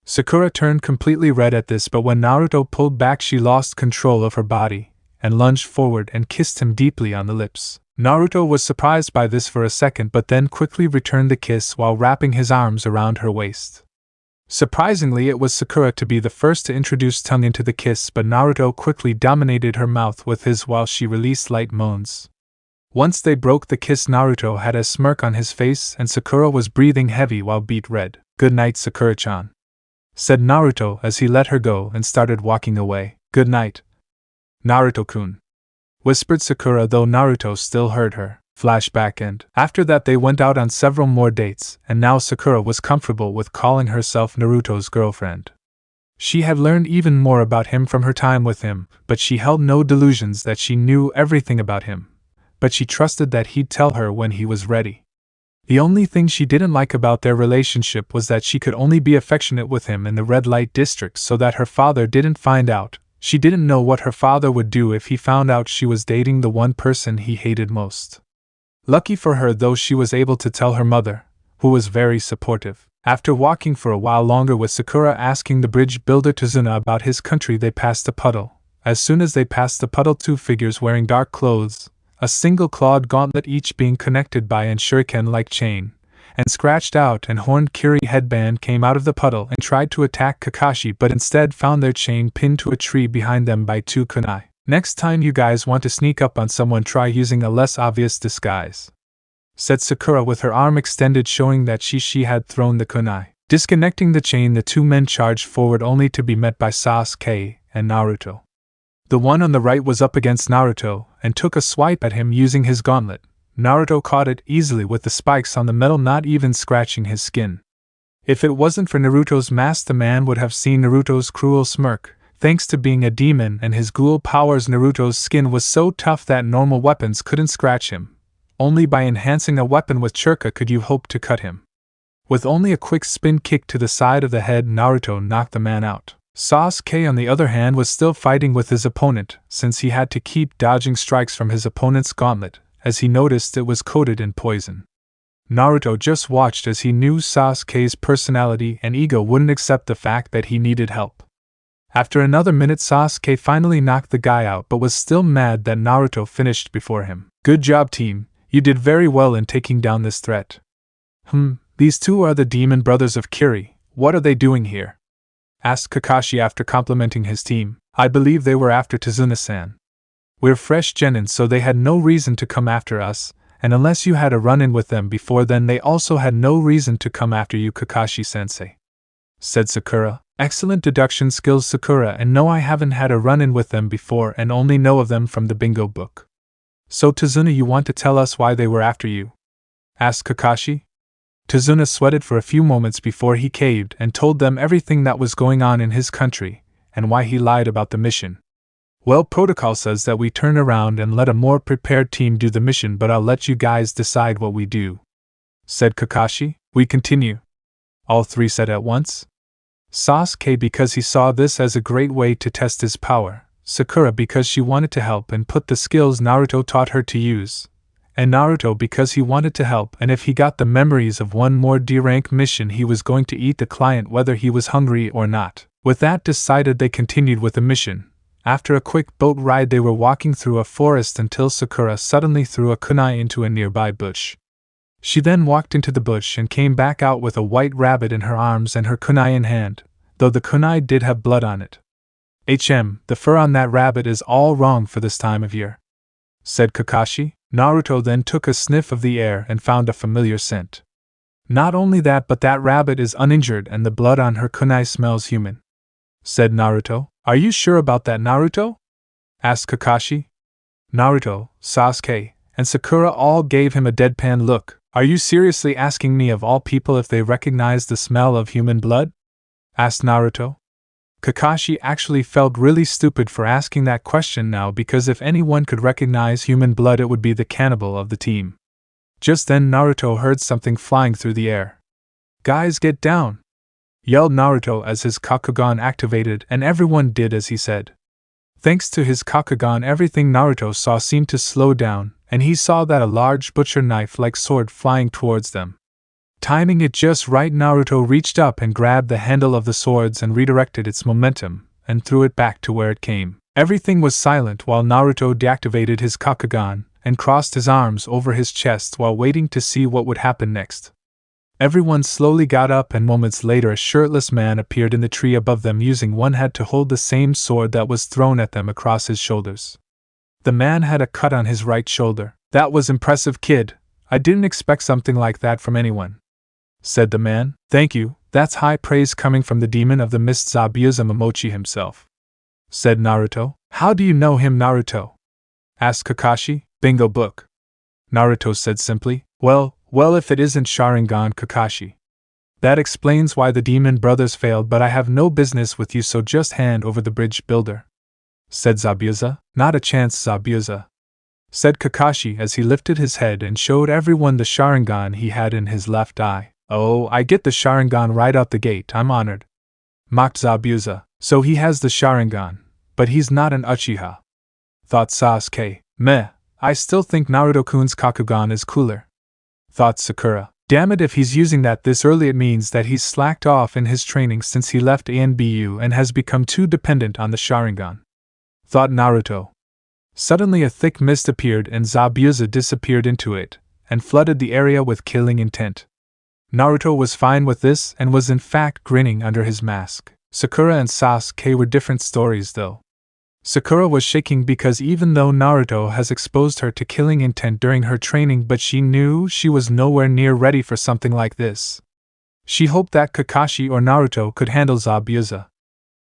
Sakura turned completely red at this, but when Naruto pulled back she lost control of her body and lunged forward and kissed him deeply on the lips. Naruto was surprised by this for a second but then quickly returned the kiss while wrapping his arms around her waist. Surprisingly, it was Sakura to be the first to introduce tongue into the kiss, but Naruto quickly dominated her mouth with his while she released light moans. Once they broke the kiss, Naruto had a smirk on his face and Sakura was breathing heavy while beet red. "Good night, Sakura-chan," said Naruto as he let her go and started walking away. "Good night, Naruto-kun," whispered Sakura, though Naruto still heard her. Flashback end. After that they went out on several more dates, and now Sakura was comfortable with calling herself Naruto's girlfriend. She had learned even more about him from her time with him, but she held no delusions that she knew everything about him. But she trusted that he'd tell her when he was ready. The only thing she didn't like about their relationship was that she could only be affectionate with him in the red light district so that her father didn't find out. She didn't know what her father would do if he found out she was dating the one person he hated most. Lucky for her though, she was able to tell her mother, who was very supportive. After walking for a while longer with Sakura asking the bridge builder Tazuna about his country, they passed a puddle. As soon as they passed the puddle, two figures wearing dark clothes, a single clawed gauntlet each being connected by an shuriken-like chain, and scratched out and horned Kiri headband came out of the puddle and tried to attack Kakashi, but instead found their chain pinned to a tree behind them by two kunai. "Next time you guys want to sneak up on someone, try using a less obvious disguise," said Sakura with her arm extended, showing that she had thrown the kunai. Disconnecting the chain, the two men charged forward only to be met by Sasuke and Naruto. The one on the right was up against Naruto and took a swipe at him using his gauntlet. Naruto caught it easily with the spikes on the metal, not even scratching his skin. If it wasn't for Naruto's mask, the man would have seen Naruto's cruel smirk. Thanks to being a demon and his ghoul powers, Naruto's skin was so tough that normal weapons couldn't scratch him. Only by enhancing a weapon with churka could you hope to cut him. With only a quick spin kick to the side of the head, Naruto knocked the man out. Sasuke, on the other hand, was still fighting with his opponent, since he had to keep dodging strikes from his opponent's gauntlet, as he noticed it was coated in poison. Naruto just watched as he knew Sasuke's personality and ego wouldn't accept the fact that he needed help. After another minute, Sasuke finally knocked the guy out, but was still mad that Naruto finished before him. "Good job, team. You did very well in taking down this threat." These two are the demon brothers of Kiri. What are they doing here?" asked Kakashi after complimenting his team. "I believe they were after Tazuna-san. We're fresh genin, so they had no reason to come after us, and unless you had a run-in with them before then, they also had no reason to come after you, Kakashi-sensei," said Sakura. "Excellent deduction skills, Sakura, and no, I haven't had a run-in with them before and only know of them from the bingo book." "So Tazuna, you want to tell us why they were after you?" asked Kakashi. Tazuna sweated for a few moments before he caved and told them everything that was going on in his country, and why he lied about the mission. "Well, protocol says that we turn around and let a more prepared team do the mission, but I'll let you guys decide what we do," said Kakashi. "We continue," all three said at once. Sasuke because he saw this as a great way to test his power, Sakura because she wanted to help and put the skills Naruto taught her to use, and Naruto because he wanted to help, and if he got the memories of one more D-rank mission he was going to eat the client whether he was hungry or not. With that decided, they continued with the mission. After a quick boat ride they were walking through a forest until Sakura suddenly threw a kunai into a nearby bush. She then walked into the bush and came back out with a white rabbit in her arms and her kunai in hand, though the kunai did have blood on it. The fur on that rabbit is all wrong for this time of year," said Kakashi. Naruto then took a sniff of the air and found a familiar scent. Not only that, but that rabbit is uninjured and the blood on her kunai smells human, said Naruto. Are you sure about that, Naruto? Asked Kakashi. Naruto, Sasuke, and Sakura all gave him a deadpan look. Are you seriously asking me of all people if they recognize the smell of human blood? Asked Naruto. Kakashi actually felt really stupid for asking that question now, because if anyone could recognize human blood it would be the cannibal of the team. Just then Naruto heard something flying through the air. Guys, get down! Yelled Naruto as his Kakugan activated, and everyone did as he said. Thanks to his Kakugan, everything Naruto saw seemed to slow down, and he saw that a large butcher knife-like sword flying towards them. Timing it just right, Naruto reached up and grabbed the handle of the swords and redirected its momentum, and threw it back to where it came. Everything was silent while Naruto deactivated his Kakugan and crossed his arms over his chest while waiting to see what would happen next. Everyone slowly got up, and moments later a shirtless man appeared in the tree above them, using one hand to hold the same sword that was thrown at them across his shoulders. The man had a cut on his right shoulder. That was impressive, kid. I didn't expect something like that from anyone, said the man. Thank you, that's high praise coming from the demon of the mist, Zabuza Momochi himself, said Naruto. How do you know him, Naruto? Asked Kakashi. Bingo book, Naruto said simply. Well, if it isn't Sharingan, Kakashi. That explains why the demon brothers failed, but I have no business with you, so just hand over the bridge builder, said Zabuza. Not a chance, Zabuza, said Kakashi as he lifted his head and showed everyone the Sharingan he had in his left eye. Oh, I get the Sharingan right out the gate, I'm honored, mocked Zabuza. So he has the Sharingan, but he's not an Uchiha, thought Sasuke. Meh, I still think Naruto-kun's Kakugan is cooler, thought Sakura. Damn it, if he's using that this early it means that he's slacked off in his training since he left ANBU and has become too dependent on the Sharingan, thought Naruto. Suddenly a thick mist appeared and Zabuza disappeared into it, and flooded the area with killing intent. Naruto was fine with this and was in fact grinning under his mask. Sakura and Sasuke were different stories though. Sakura was shaking because even though Naruto has exposed her to killing intent during her training, but she knew she was nowhere near ready for something like this. She hoped that Kakashi or Naruto could handle Zabuza.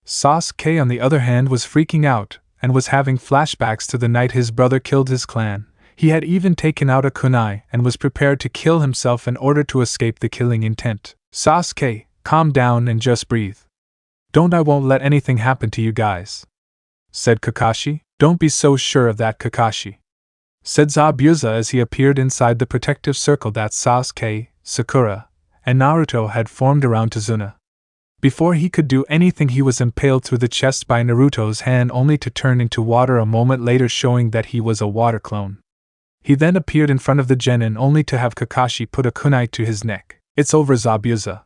Sasuke, on the other hand, was freaking out and was having flashbacks to the night his brother killed his clan. He had even taken out a kunai and was prepared to kill himself in order to escape the killing intent. Sasuke, calm down and just breathe. I won't let anything happen to you guys, said Kakashi. Don't be so sure of that, Kakashi, said Zabuza as he appeared inside the protective circle that Sasuke, Sakura, and Naruto had formed around Tazuna. Before he could do anything, he was impaled through the chest by Naruto's hand, only to turn into water a moment later, showing that he was a water clone. He then appeared in front of the genin only to have Kakashi put a kunai to his neck. It's over, Zabuza,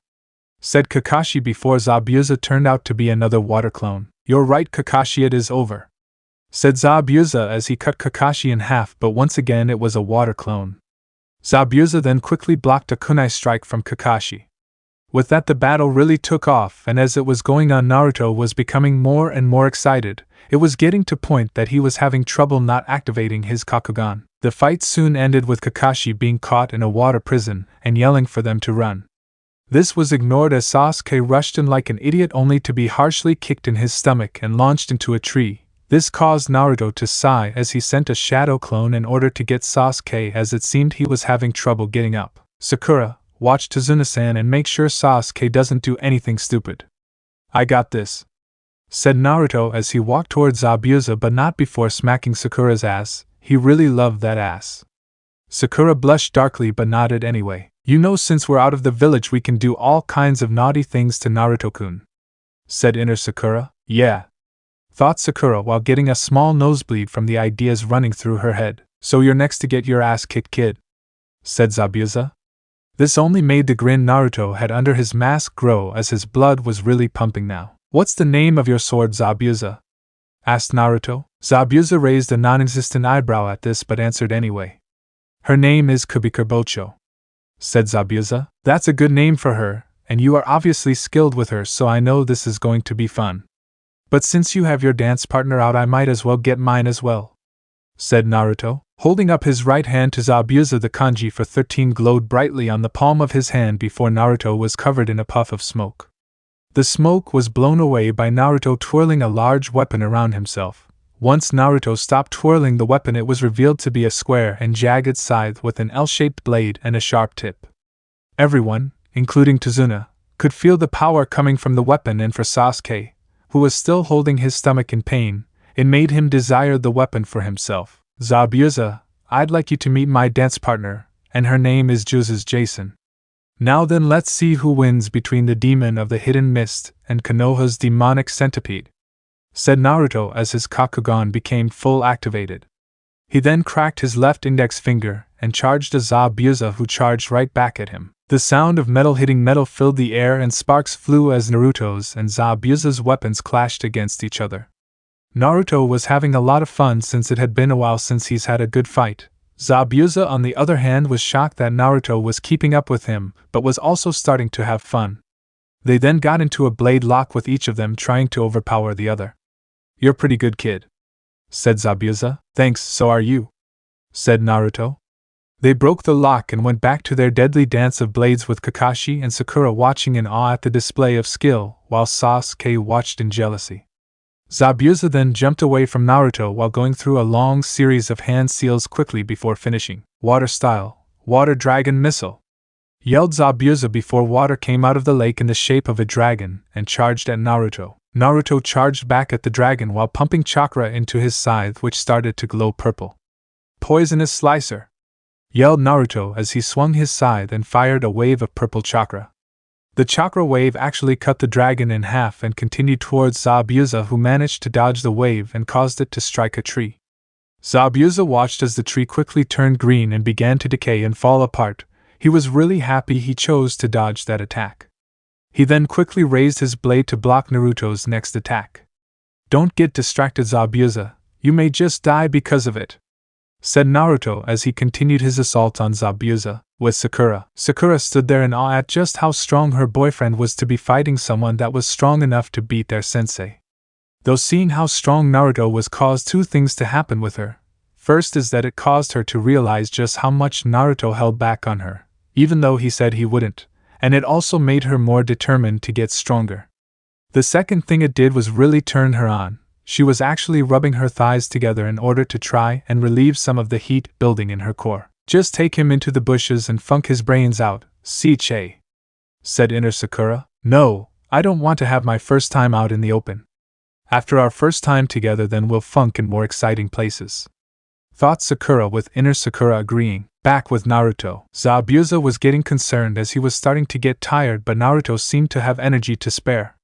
said Kakashi before Zabuza turned out to be another water clone. You're right, Kakashi, it is over, said Zabuza as he cut Kakashi in half, but once again it was a water clone. Zabuza then quickly blocked a kunai strike from Kakashi. With that, the battle really took off, and as it was going on, Naruto was becoming more and more excited. It was getting to point that he was having trouble not activating his Kakugan. The fight soon ended with Kakashi being caught in a water prison and yelling for them to run. This was ignored as Sasuke rushed in like an idiot, only to be harshly kicked in his stomach and launched into a tree. This caused Naruto to sigh as he sent a shadow clone in order to get Sasuke, as it seemed he was having trouble getting up. Sakura, watch Tazuna-san and make sure Sasuke doesn't do anything stupid. I got this, said Naruto as he walked towards Zabuza, but not before smacking Sakura's ass. He really loved that ass. Sakura blushed darkly but nodded anyway. You know, since we're out of the village we can do all kinds of naughty things to Naruto-kun, said inner Sakura. Yeah, thought Sakura while getting a small nosebleed from the ideas running through her head. So you're next to get your ass kicked, kid, said Zabuza. This only made the grin Naruto had under his mask grow, as his blood was really pumping now. What's the name of your sword, Zabuza? Asked Naruto. Zabuza raised a non-existent eyebrow at this but answered anyway. Her name is Kubikurbocho, said Zabuza. That's a good name for her, and you are obviously skilled with her, so I know this is going to be fun. But since you have your dance partner out, I might as well get mine as well, said Naruto. Holding up his right hand to Zabuza, the kanji for 13 glowed brightly on the palm of his hand before Naruto was covered in a puff of smoke. The smoke was blown away by Naruto twirling a large weapon around himself. Once Naruto stopped twirling the weapon, it was revealed to be a square and jagged scythe with an L-shaped blade and a sharp tip. Everyone, including Tazuna, could feel the power coming from the weapon, and for Sasuke, who was still holding his stomach in pain, it made him desire the weapon for himself. Zabuza, I'd like you to meet my dance partner, and her name is Jason. Now then, let's see who wins between the demon of the hidden mist and Konoha's demonic centipede, said Naruto as his Kakugan became full activated. He then cracked his left index finger and charged a Zabuza, who charged right back at him. The sound of metal hitting metal filled the air and sparks flew as Naruto's and Zabuza's weapons clashed against each other. Naruto was having a lot of fun since it had been a while since he's had a good fight. Zabuza, on the other hand, was shocked that Naruto was keeping up with him, but was also starting to have fun. They then got into a blade lock with each of them trying to overpower the other. "You're pretty good, kid," said Zabuza. "Thanks, so are you," said Naruto. They broke the lock and went back to their deadly dance of blades, with Kakashi and Sakura watching in awe at the display of skill, while Sasuke watched in jealousy. Zabuza then jumped away from Naruto while going through a long series of hand seals quickly before finishing. "Water style, water dragon missile!" yelled Zabuza before water came out of the lake in the shape of a dragon and charged at Naruto. Naruto charged back at the dragon while pumping chakra into his scythe, which started to glow purple. "Poisonous slicer!" yelled Naruto as he swung his scythe and fired a wave of purple chakra. The chakra wave actually cut the dragon in half and continued towards Zabuza, who managed to dodge the wave and caused it to strike a tree. Zabuza watched as the tree quickly turned green and began to decay and fall apart. He was really happy he chose to dodge that attack. He then quickly raised his blade to block Naruto's next attack. "Don't get distracted, Zabuza, you may just die because of it," said Naruto as he continued his assault on Zabuza. With Sakura stood there in awe at just how strong her boyfriend was to be fighting someone that was strong enough to beat their sensei. Though seeing how strong Naruto was caused two things to happen with her. First is that it caused her to realize just how much Naruto held back on her, even though he said he wouldn't, and it also made her more determined to get stronger. The second thing it did was really turn her on. She was actually rubbing her thighs together in order to try and relieve some of the heat building in her core. "Just take him into the bushes and funk his brains out, Che," said Inner Sakura. "No, I don't want to have my first time out in the open. After our first time together, then we'll funk in more exciting places," thought Sakura, with Inner Sakura agreeing. Back with Naruto, Zabuza was getting concerned as he was starting to get tired, but Naruto seemed to have energy to spare.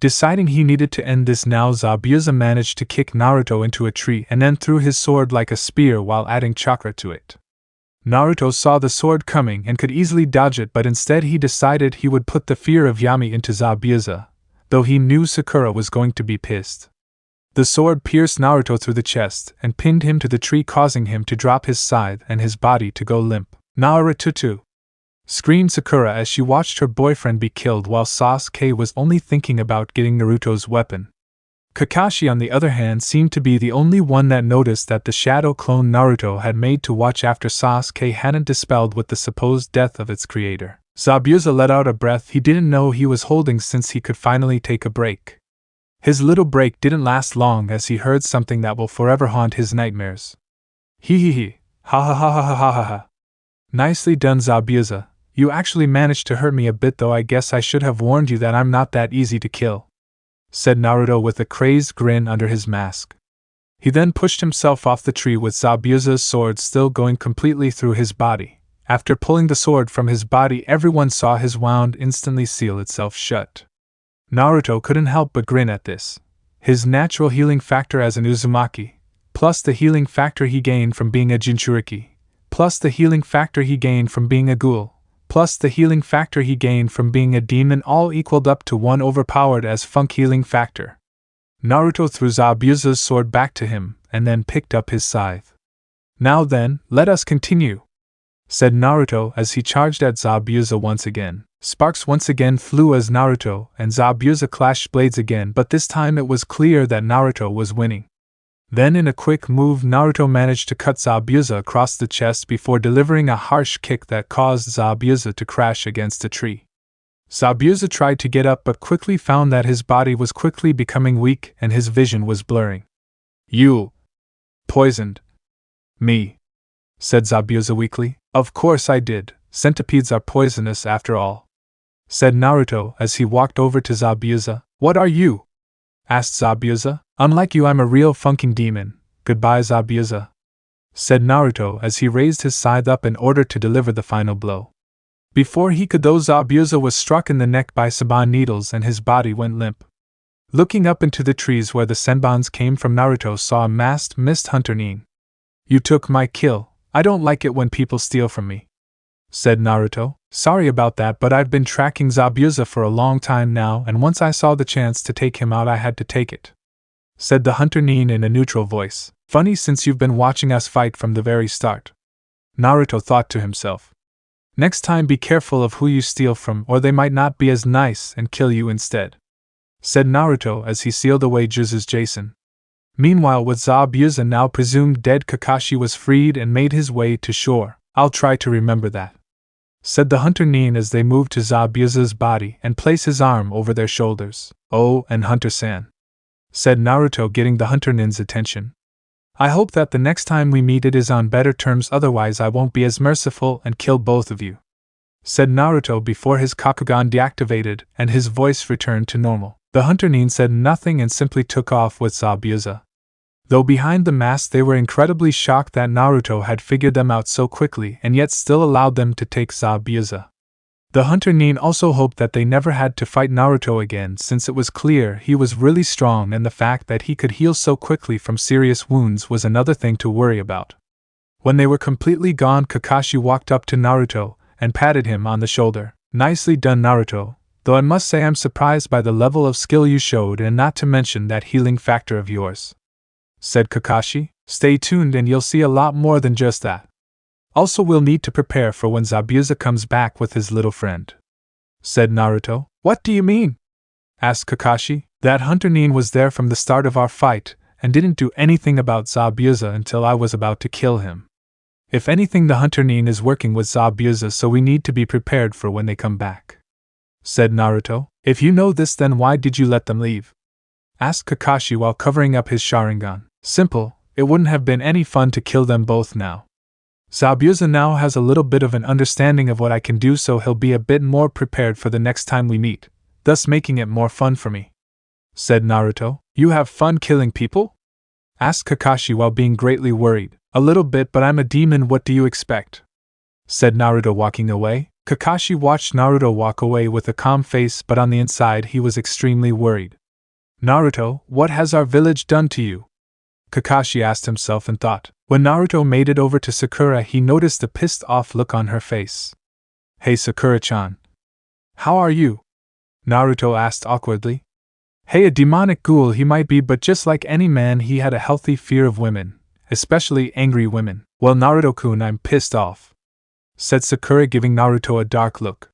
Deciding he needed to end this now, Zabuza managed to kick Naruto into a tree and then threw his sword like a spear while adding chakra to it. Naruto saw the sword coming and could easily dodge it, but instead he decided he would put the fear of Yami into Zabuza, though he knew Sakura was going to be pissed. The sword pierced Naruto through the chest and pinned him to the tree, causing him to drop his scythe and his body to go limp. "Naruto!" screamed Sakura as she watched her boyfriend be killed, while Sasuke was only thinking about getting Naruto's weapon. Kakashi, on the other hand, seemed to be the only one that noticed that the shadow clone Naruto had made to watch after Sasuke hadn't dispelled with the supposed death of its creator. Zabuza let out a breath he didn't know he was holding, since he could finally take a break. His little break didn't last long as he heard something that will forever haunt his nightmares. "Hee, ha ha ha ha ha ha ha ha. Nicely done, Zabuza. You actually managed to hurt me a bit, though I guess I should have warned you that I'm not that easy to kill," said Naruto with a crazed grin under his mask. He then pushed himself off the tree with Zabuza's sword still going completely through his body. After pulling the sword from his body, everyone saw his wound instantly seal itself shut. Naruto couldn't help but grin at this. His natural healing factor as an Uzumaki, plus the healing factor he gained from being a Jinchuriki, plus the healing factor he gained from being a ghoul, plus the healing factor he gained from being a demon, all equaled up to one overpowered as funk healing factor. Naruto threw Zabuza's sword back to him, and then picked up his scythe. "Now then, let us continue," said Naruto as he charged at Zabuza once again. Sparks once again flew as Naruto and Zabuza clashed blades again, but this time it was clear that Naruto was winning. Then in a quick move Naruto managed to cut Zabuza across the chest before delivering a harsh kick that caused Zabuza to crash against a tree. Zabuza tried to get up but quickly found that his body was quickly becoming weak and his vision was blurring. "You poisoned me," said Zabuza weakly. "Of course I did. Centipedes are poisonous after all," said Naruto as he walked over to Zabuza. "What are you?" asked Zabuza. "Unlike you, I'm a real funking demon. Goodbye, Zabuza," said Naruto as he raised his scythe up in order to deliver the final blow. Before he could though, Zabuza was struck in the neck by Saban needles and his body went limp. Looking up into the trees where the senbons came from, Naruto saw a masked mist hunter Nin. "You took my kill. I don't like it when people steal from me," said Naruto. "Sorry about that, but I've been tracking Zabuza for a long time now, and once I saw the chance to take him out I had to take it," said the hunter Nin in a neutral voice. "Funny since you've been watching us fight from the very start," Naruto thought to himself. "Next time be careful of who you steal from or they might not be as nice and kill you instead," said Naruto as he sealed away Juzu's Jason. Meanwhile, with Zabuza now presumed dead, Kakashi was freed and made his way to shore. "I'll try to remember that," said the hunter Nin as they moved to Zabuza's body and placed his arm over their shoulders. "Oh, and Hunter-san," said Naruto, getting the hunter Nin's attention. "I hope that the next time we meet it is on better terms, otherwise I won't be as merciful and kill both of you," said Naruto before his Kakugan deactivated and his voice returned to normal. The hunter Nin said nothing and simply took off with Zabuza. Though behind the mask they were incredibly shocked that Naruto had figured them out so quickly and yet still allowed them to take Zabuza. The hunter Nin also hoped that they never had to fight Naruto again, since it was clear he was really strong and the fact that he could heal so quickly from serious wounds was another thing to worry about. When they were completely gone, Kakashi walked up to Naruto and patted him on the shoulder. "Nicely done, Naruto, though I must say I'm surprised by the level of skill you showed and not to mention that healing factor of yours," said Kakashi. "Stay tuned and you'll see a lot more than just that. Also, we'll need to prepare for when Zabuza comes back with his little friend," said Naruto. "What do you mean?" asked Kakashi. "That hunter Nin was there from the start of our fight and didn't do anything about Zabuza until I was about to kill him. If anything, the hunter Nin is working with Zabuza, so we need to be prepared for when they come back," said Naruto. "If you know this, then why did you let them leave?" asked Kakashi while covering up his Sharingan. "Simple, it wouldn't have been any fun to kill them both now. Zabuza now has a little bit of an understanding of what I can do, so he'll be a bit more prepared for the next time we meet, thus making it more fun for me," said Naruto. "You have fun killing people?" asked Kakashi while being greatly worried. "A little bit, but I'm a demon, what do you expect?" said Naruto, walking away. Kakashi watched Naruto walk away with a calm face, but on the inside he was extremely worried. "Naruto, what has our village done to you?" Kakashi asked himself and thought. When Naruto made it over to Sakura, he noticed the pissed-off look on her face. "Hey Sakura-chan. How are you?" Naruto asked awkwardly. "Hey, a demonic ghoul he might be, but just like any man he had a healthy fear of women, especially angry women." "Well, Naruto-kun, I'm pissed off," said Sakura, giving Naruto a dark look.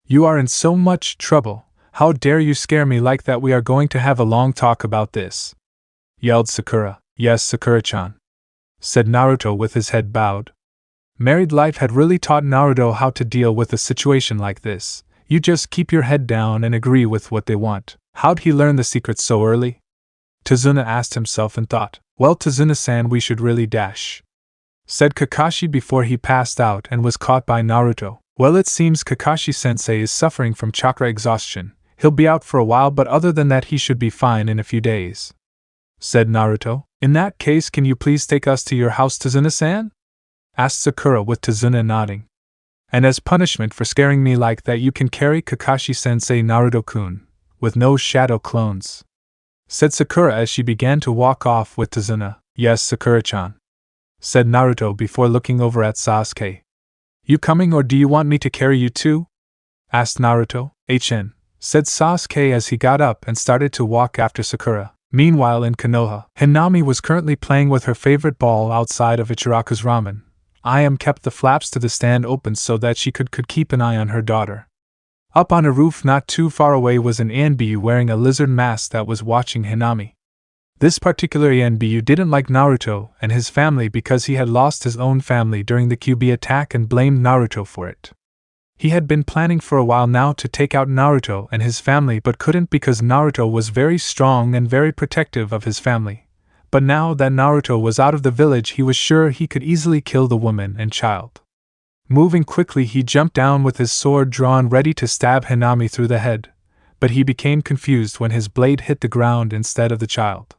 "You are in so much trouble. How dare you scare me like that? We are going to have a long talk about this," yelled Sakura. "Yes, Sakura-chan," said Naruto with his head bowed. Married life had really taught Naruto how to deal with a situation like this. You just keep your head down and agree with what they want. How'd he learn the secret so early? Tazuna asked himself and thought. "Well, Tazuna-san, we should really dash," said Kakashi before he passed out and was caught by Naruto. "Well, it seems Kakashi-sensei is suffering from chakra exhaustion. He'll be out for a while, but other than that he should be fine in a few days," said Naruto. "In that case, can you please take us to your house, Tazuna-san?" asked Sakura with Tazuna nodding. "And as punishment for scaring me like that, you can carry Kakashi-sensei, Naruto-kun, with no shadow clones," said Sakura as she began to walk off with Tazuna. "Yes, Sakura-chan," said Naruto before looking over at Sasuke. "You coming, or do you want me to carry you too?" asked Naruto. "HN," said Sasuke as he got up and started to walk after Sakura. Meanwhile, in Konoha, Hinami was currently playing with her favorite ball outside of Ichiraku's ramen. Ayame kept the flaps to the stand open so that she could keep an eye on her daughter. Up on a roof not too far away was an Anbu wearing a lizard mask that was watching Hinami. This particular ANBU didn't like Naruto and his family because he had lost his own family during the QB attack and blamed Naruto for it. He had been planning for a while now to take out Naruto and his family but couldn't because Naruto was very strong and very protective of his family. But now that Naruto was out of the village, he was sure he could easily kill the woman and child. Moving quickly, he jumped down with his sword drawn ready to stab Hinata through the head, but he became confused when his blade hit the ground instead of the child.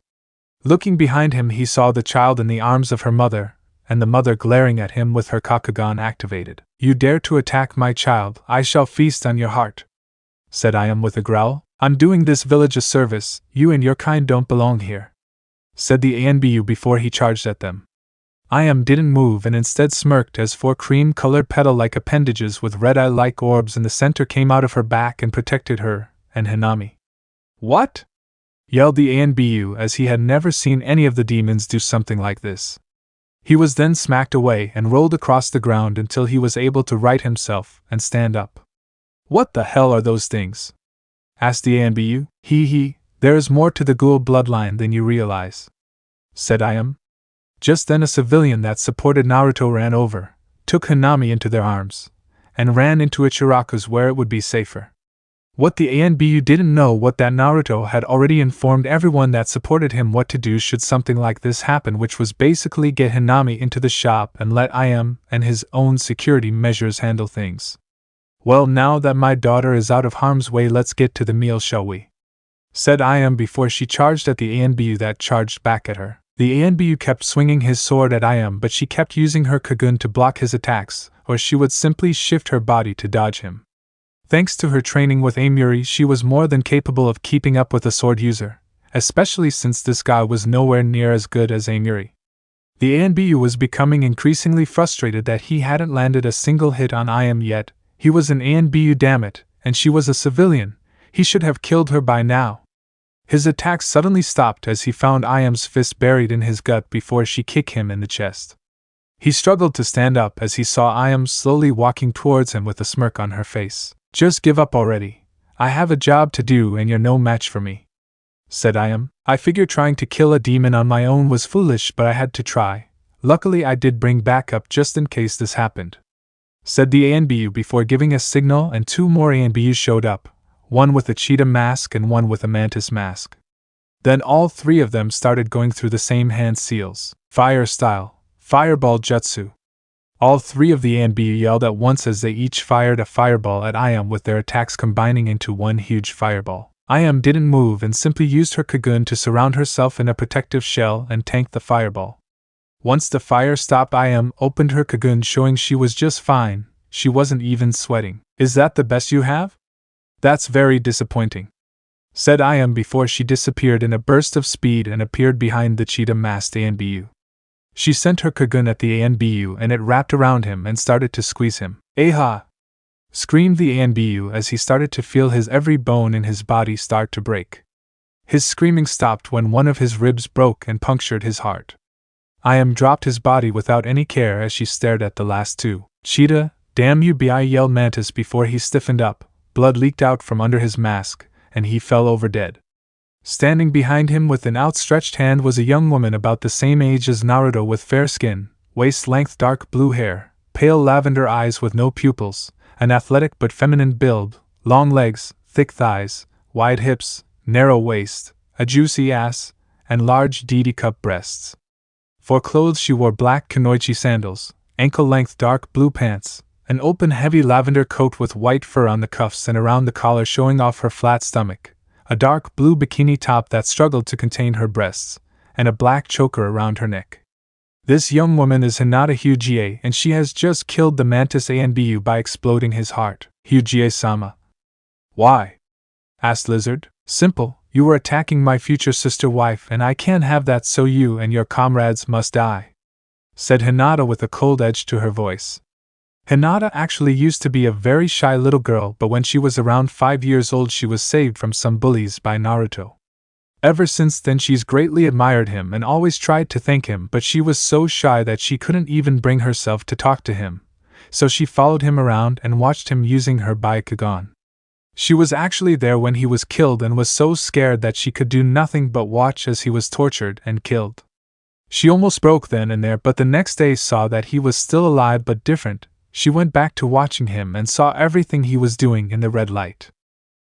Looking behind him, he saw the child in the arms of her mother, and the mother glaring at him with her Kakugan activated. "You dare to attack my child, I shall feast on your heart," said Ayam with a growl. "I'm doing this village a service, you and your kind don't belong here," said the ANBU before he charged at them. Ayam didn't move and instead smirked as four cream-colored petal-like appendages with red eye-like orbs in the center came out of her back and protected her and Hinata. "What?" yelled the ANBU, as he had never seen any of the demons do something like this. He was then smacked away and rolled across the ground until he was able to right himself and stand up. "What the hell are those things?" asked the ANBU. There is more to the Ghoul bloodline than you realize," said Ayam. Just then a civilian that supported Naruto ran over, took Hinata into their arms, and ran into Ichiraku's where it would be safer. What the ANBU didn't know was that Naruto had already informed everyone that supported him what to do should something like this happen, which was basically get Hinata into the shop and let Ayam and his own security measures handle things. "Well, now that my daughter is out of harm's way, let's get to the meal, shall we?" said Ayam before she charged at the ANBU that charged back at her. The ANBU kept swinging his sword at Ayam, but she kept using her Kagun to block his attacks, or she would simply shift her body to dodge him. Thanks to her training with Amuri, she was more than capable of keeping up with a sword user, especially since this guy was nowhere near as good as Amuri. The ANBU was becoming increasingly frustrated that he hadn't landed a single hit on Ayam yet. He was an ANBU, damn it, and she was a civilian. He should have killed her by now. His attacks suddenly stopped as he found Ayam's fist buried in his gut before she kicked him in the chest. He struggled to stand up as he saw Ayam slowly walking towards him with a smirk on her face. "Just give up already. I have a job to do and you're no match for me," said Ayam. "I figured trying to kill a demon on my own was foolish, but I had to try. Luckily I did bring backup just in case this happened," said the ANBU before giving a signal, and two more ANBUs showed up, one with a cheetah mask and one with a mantis mask. Then all three of them started going through the same hand seals, fire style, fireball jutsu. All three of the ANBU yelled at once as they each fired a fireball at Ayam, with their attacks combining into one huge fireball. Ayam didn't move and simply used her Kagun to surround herself in a protective shell and tank the fireball. Once the fire stopped, Ayam opened her Kagun, showing she was just fine. She wasn't even sweating. "Is that the best you have? That's very disappointing," said Ayam before she disappeared in a burst of speed and appeared behind the cheetah-masked ANBU. She sent her Kagun at the ANBU and it wrapped around him and started to squeeze him. "Aha!" screamed the ANBU as he started to feel his every bone in his body start to break. His screaming stopped when one of his ribs broke and punctured his heart. Ayam dropped his body without any care as she stared at the last two. "Cheetah, damn you be!" yelled Mantis before he stiffened up. Blood leaked out from under his mask, and he fell over dead. Standing behind him with an outstretched hand was a young woman about the same age as Naruto, with fair skin, waist-length dark blue hair, pale lavender eyes with no pupils, an athletic but feminine build, long legs, thick thighs, wide hips, narrow waist, a juicy ass, and large DD-cup breasts. For clothes she wore black kunoichi sandals, ankle-length dark blue pants, an open heavy lavender coat with white fur on the cuffs and around the collar showing off her flat stomach, a dark blue bikini top that struggled to contain her breasts, and a black choker around her neck. This young woman is Hinata Uchiha, and she has just killed the Mantis ANBU by exploding his heart. "Uchiha-sama." "Why?" asked Lizard. "Simple, you were attacking my future sister-wife and I can't have that, so you and your comrades must die," said Hinata with a cold edge to her voice. Hinata actually used to be a very shy little girl, but when she was around 5 years old she was saved from some bullies by Naruto. Ever since then she's greatly admired him and always tried to thank him, but she was so shy that she couldn't even bring herself to talk to him, so she followed him around and watched him using her Byakugan. She was actually there when he was killed and was so scared that she could do nothing but watch as he was tortured and killed. She almost broke then and there, but the next day saw that he was still alive but different. She went back to watching him and saw everything he was doing in the red light.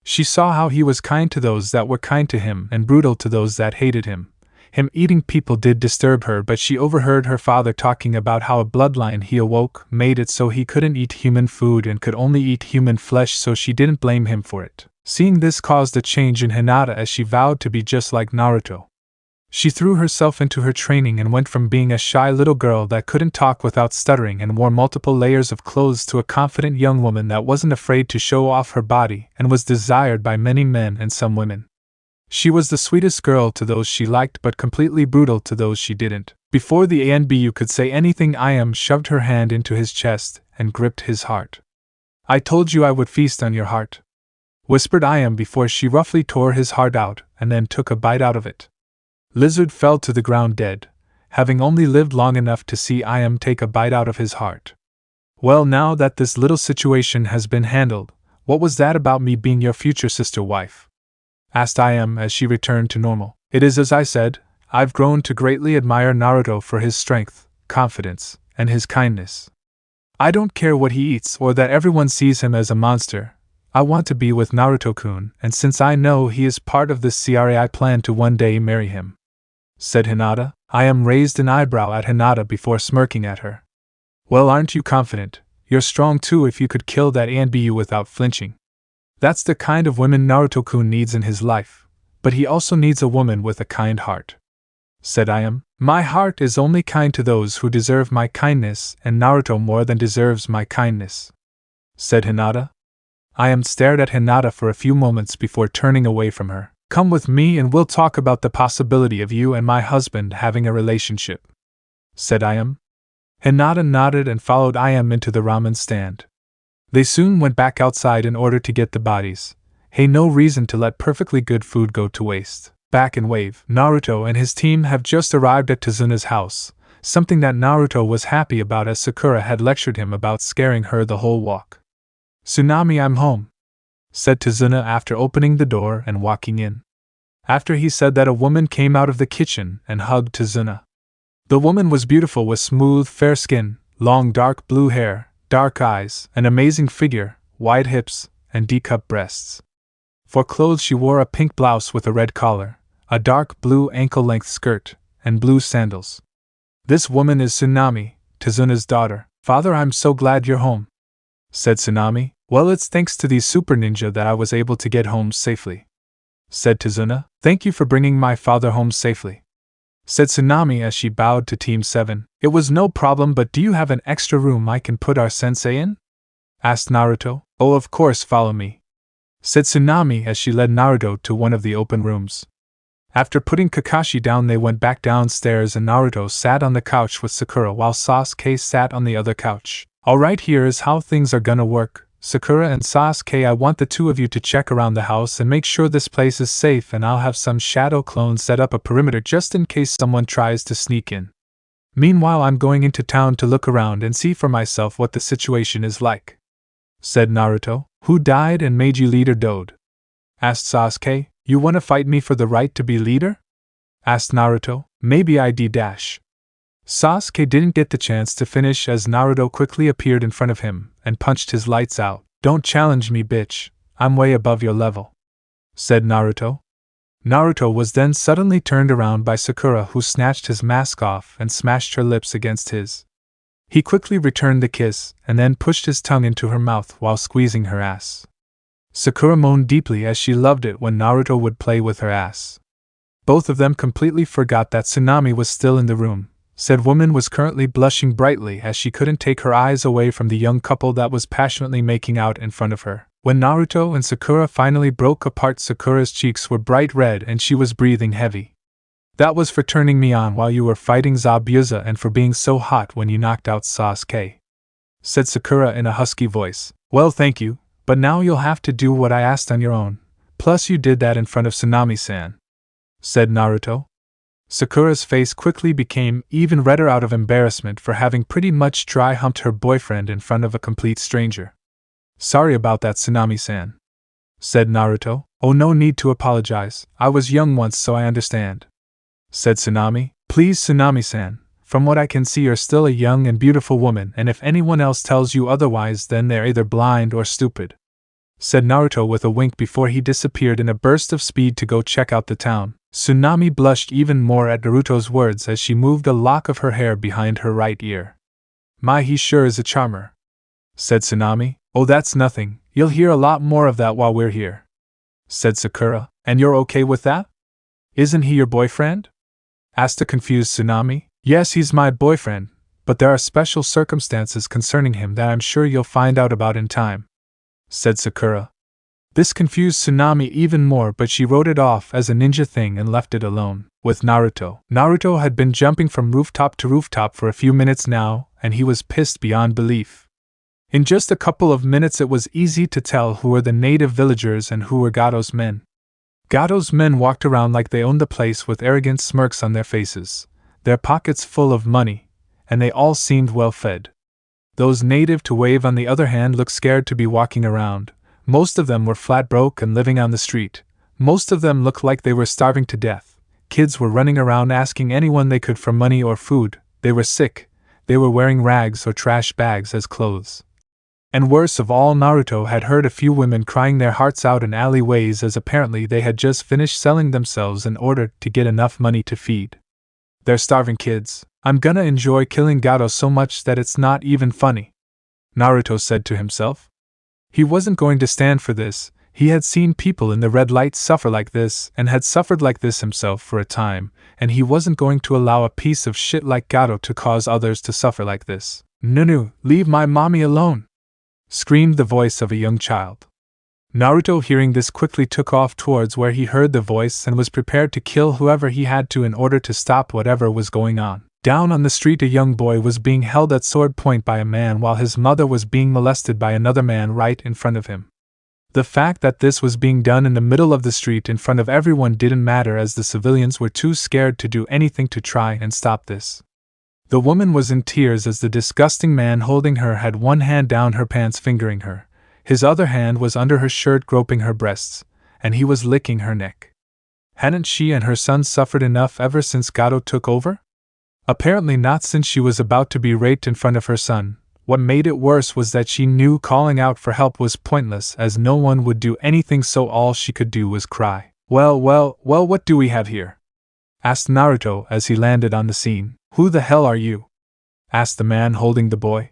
She saw how he was kind to those that were kind to him and brutal to those that hated him. Him eating people did disturb her, but she overheard her father talking about how a bloodline he awoke made it so he couldn't eat human food and could only eat human flesh, so she didn't blame him for it. Seeing this caused a change in Hinata, as she vowed to be just like Naruto. She threw herself into her training and went from being a shy little girl that couldn't talk without stuttering and wore multiple layers of clothes to a confident young woman that wasn't afraid to show off her body and was desired by many men and some women. She was the sweetest girl to those she liked but completely brutal to those she didn't. Before the ANBU could say anything, Ayam shoved her hand into his chest and gripped his heart. "I told you I would feast on your heart," whispered Ayam before she roughly tore his heart out and then took a bite out of it. Lizard fell to the ground dead, having only lived long enough to see Ayam take a bite out of his heart. "Well, now that this little situation has been handled, what was that about me being your future sister-wife?" asked Ayam as she returned to normal. "It is as I said, I've grown to greatly admire Naruto for his strength, confidence, and his kindness. I don't care what he eats or that everyone sees him as a monster. I want to be with Naruto-kun, and since I know he is part of this CRA, I plan to one day marry him," said Hinata. Ayam raised an eyebrow at Hinata before smirking at her. "Well, aren't you confident? You're strong too if you could kill that ANBU without flinching. That's the kind of women Naruto-kun needs in his life, but he also needs a woman with a kind heart," said Ayam. "My heart is only kind to those who deserve my kindness, and Naruto more than deserves my kindness," said Hinata. Ayam stared at Hinata for a few moments before turning away from her. "Come with me and we'll talk about the possibility of you and my husband having a relationship," said Ayam. Hinata nodded and followed Ayam into the ramen stand. They soon went back outside in order to get the bodies. Hey, no reason to let perfectly good food go to waste. Back in Wave, Naruto and his team have just arrived at Tazuna's house, something that Naruto was happy about as Sakura had lectured him about scaring her the whole walk. "Tsunami, I'm home," said Tazuna after opening the door and walking in. After he said that, a woman came out of the kitchen and hugged Tazuna. The woman was beautiful with smooth, fair skin, long dark blue hair, dark eyes, an amazing figure, wide hips, and D-cup breasts. For clothes she wore a pink blouse with a red collar, a dark blue ankle-length skirt, and blue sandals. "This woman is Tsunami, Tazuna's daughter." "Father, I'm so glad you're home," said Tsunami. "Well, it's thanks to these super ninja that I was able to get home safely," said Tazuna. "Thank you for bringing my father home safely," said Tsunami as she bowed to Team 7. "It was no problem, but do you have an extra room I can put our sensei in?" asked Naruto. "Oh, of course, follow me," said Tsunami as she led Naruto to one of the open rooms. After putting Kakashi down, they went back downstairs and Naruto sat on the couch with Sakura while Sasuke sat on the other couch. "Alright, here is how things are gonna work. Sakura and Sasuke, I want the two of you to check around the house and make sure this place is safe, and I'll have some shadow clones set up a perimeter just in case someone tries to sneak in. Meanwhile, I'm going into town to look around and see for myself what the situation is like," said Naruto. "Who died and made you leader, Dode?" asked Sasuke. "You wanna fight me for the right to be leader?" asked Naruto. "Maybe I d-." Sasuke didn't get the chance to finish as Naruto quickly appeared in front of him and punched his lights out. "Don't challenge me, bitch. I'm way above your level," said Naruto. Naruto was then suddenly turned around by Sakura, who snatched his mask off and smashed her lips against his. He quickly returned the kiss and then pushed his tongue into her mouth while squeezing her ass. Sakura moaned deeply as she loved it when Naruto would play with her ass. Both of them completely forgot that Tsunami was still in the room. Said woman was currently blushing brightly as she couldn't take her eyes away from the young couple that was passionately making out in front of her. When Naruto and Sakura finally broke apart, Sakura's cheeks were bright red and she was breathing heavy. "That was for turning me on while you were fighting Zabuza and for being so hot when you knocked out Sasuke," said Sakura in a husky voice. "Well, thank you, but now you'll have to do what I asked on your own. Plus you did that in front of Tsunami-san," said Naruto. Sakura's face quickly became even redder out of embarrassment for having pretty much dry-humped her boyfriend in front of a complete stranger. "Sorry about that, Tsunami-san," said Naruto. Oh, no need to apologize, I was young once so I understand, said Tsunami. Please, Tsunami-san, from what I can see you're still a young and beautiful woman, and if anyone else tells you otherwise then they're either blind or stupid, said Naruto with a wink before he disappeared in a burst of speed to go check out the town. Tsunami blushed even more at Naruto's words as she moved a lock of her hair behind her right ear. My, he sure is a charmer, said Tsunami. Oh, that's nothing, you'll hear a lot more of that while we're here, said Sakura. And you're okay with that? Isn't he your boyfriend? Asked a confused Tsunami. Yes, he's my boyfriend, but there are special circumstances concerning him that I'm sure you'll find out about in time, said Sakura. This confused Tsunami even more, but she wrote it off as a ninja thing and left it alone with Naruto. Naruto had been jumping from rooftop to rooftop for a few minutes now, and he was pissed beyond belief. In just a couple of minutes it was easy to tell who were the native villagers and who were Gato's men. Gato's men walked around like they owned the place with arrogant smirks on their faces, their pockets full of money, and they all seemed well fed. Those native to Wave on the other hand looked scared to be walking around. Most of them were flat broke and living on the street. Most of them looked like they were starving to death. Kids were running around asking anyone they could for money or food. They were sick. They were wearing rags or trash bags as clothes. And worst of all, Naruto had heard a few women crying their hearts out in alleyways as apparently they had just finished selling themselves in order to get enough money to feed. They're starving kids. I'm gonna enjoy killing Gato so much that it's not even funny, Naruto said to himself. He wasn't going to stand for this. He had seen people in the red light suffer like this and had suffered like this himself for a time, and he wasn't going to allow a piece of shit like Gato to cause others to suffer like this. Nunu, leave my mommy alone! Screamed the voice of a young child. Naruto, hearing this, quickly took off towards where he heard the voice and was prepared to kill whoever he had to in order to stop whatever was going on. Down on the street, a young boy was being held at sword point by a man while his mother was being molested by another man right in front of him. The fact that this was being done in the middle of the street in front of everyone didn't matter, as the civilians were too scared to do anything to try and stop this. The woman was in tears as the disgusting man holding her had one hand down her pants fingering her, his other hand was under her shirt groping her breasts, and he was licking her neck. Hadn't she and her son suffered enough ever since Gato took over? Apparently not, since she was about to be raped in front of her son. What made it worse was that she knew calling out for help was pointless, as no one would do anything, so all she could do was cry. Well, what do we have here? Asked Naruto as he landed on the scene. Who the hell are you? Asked the man holding the boy.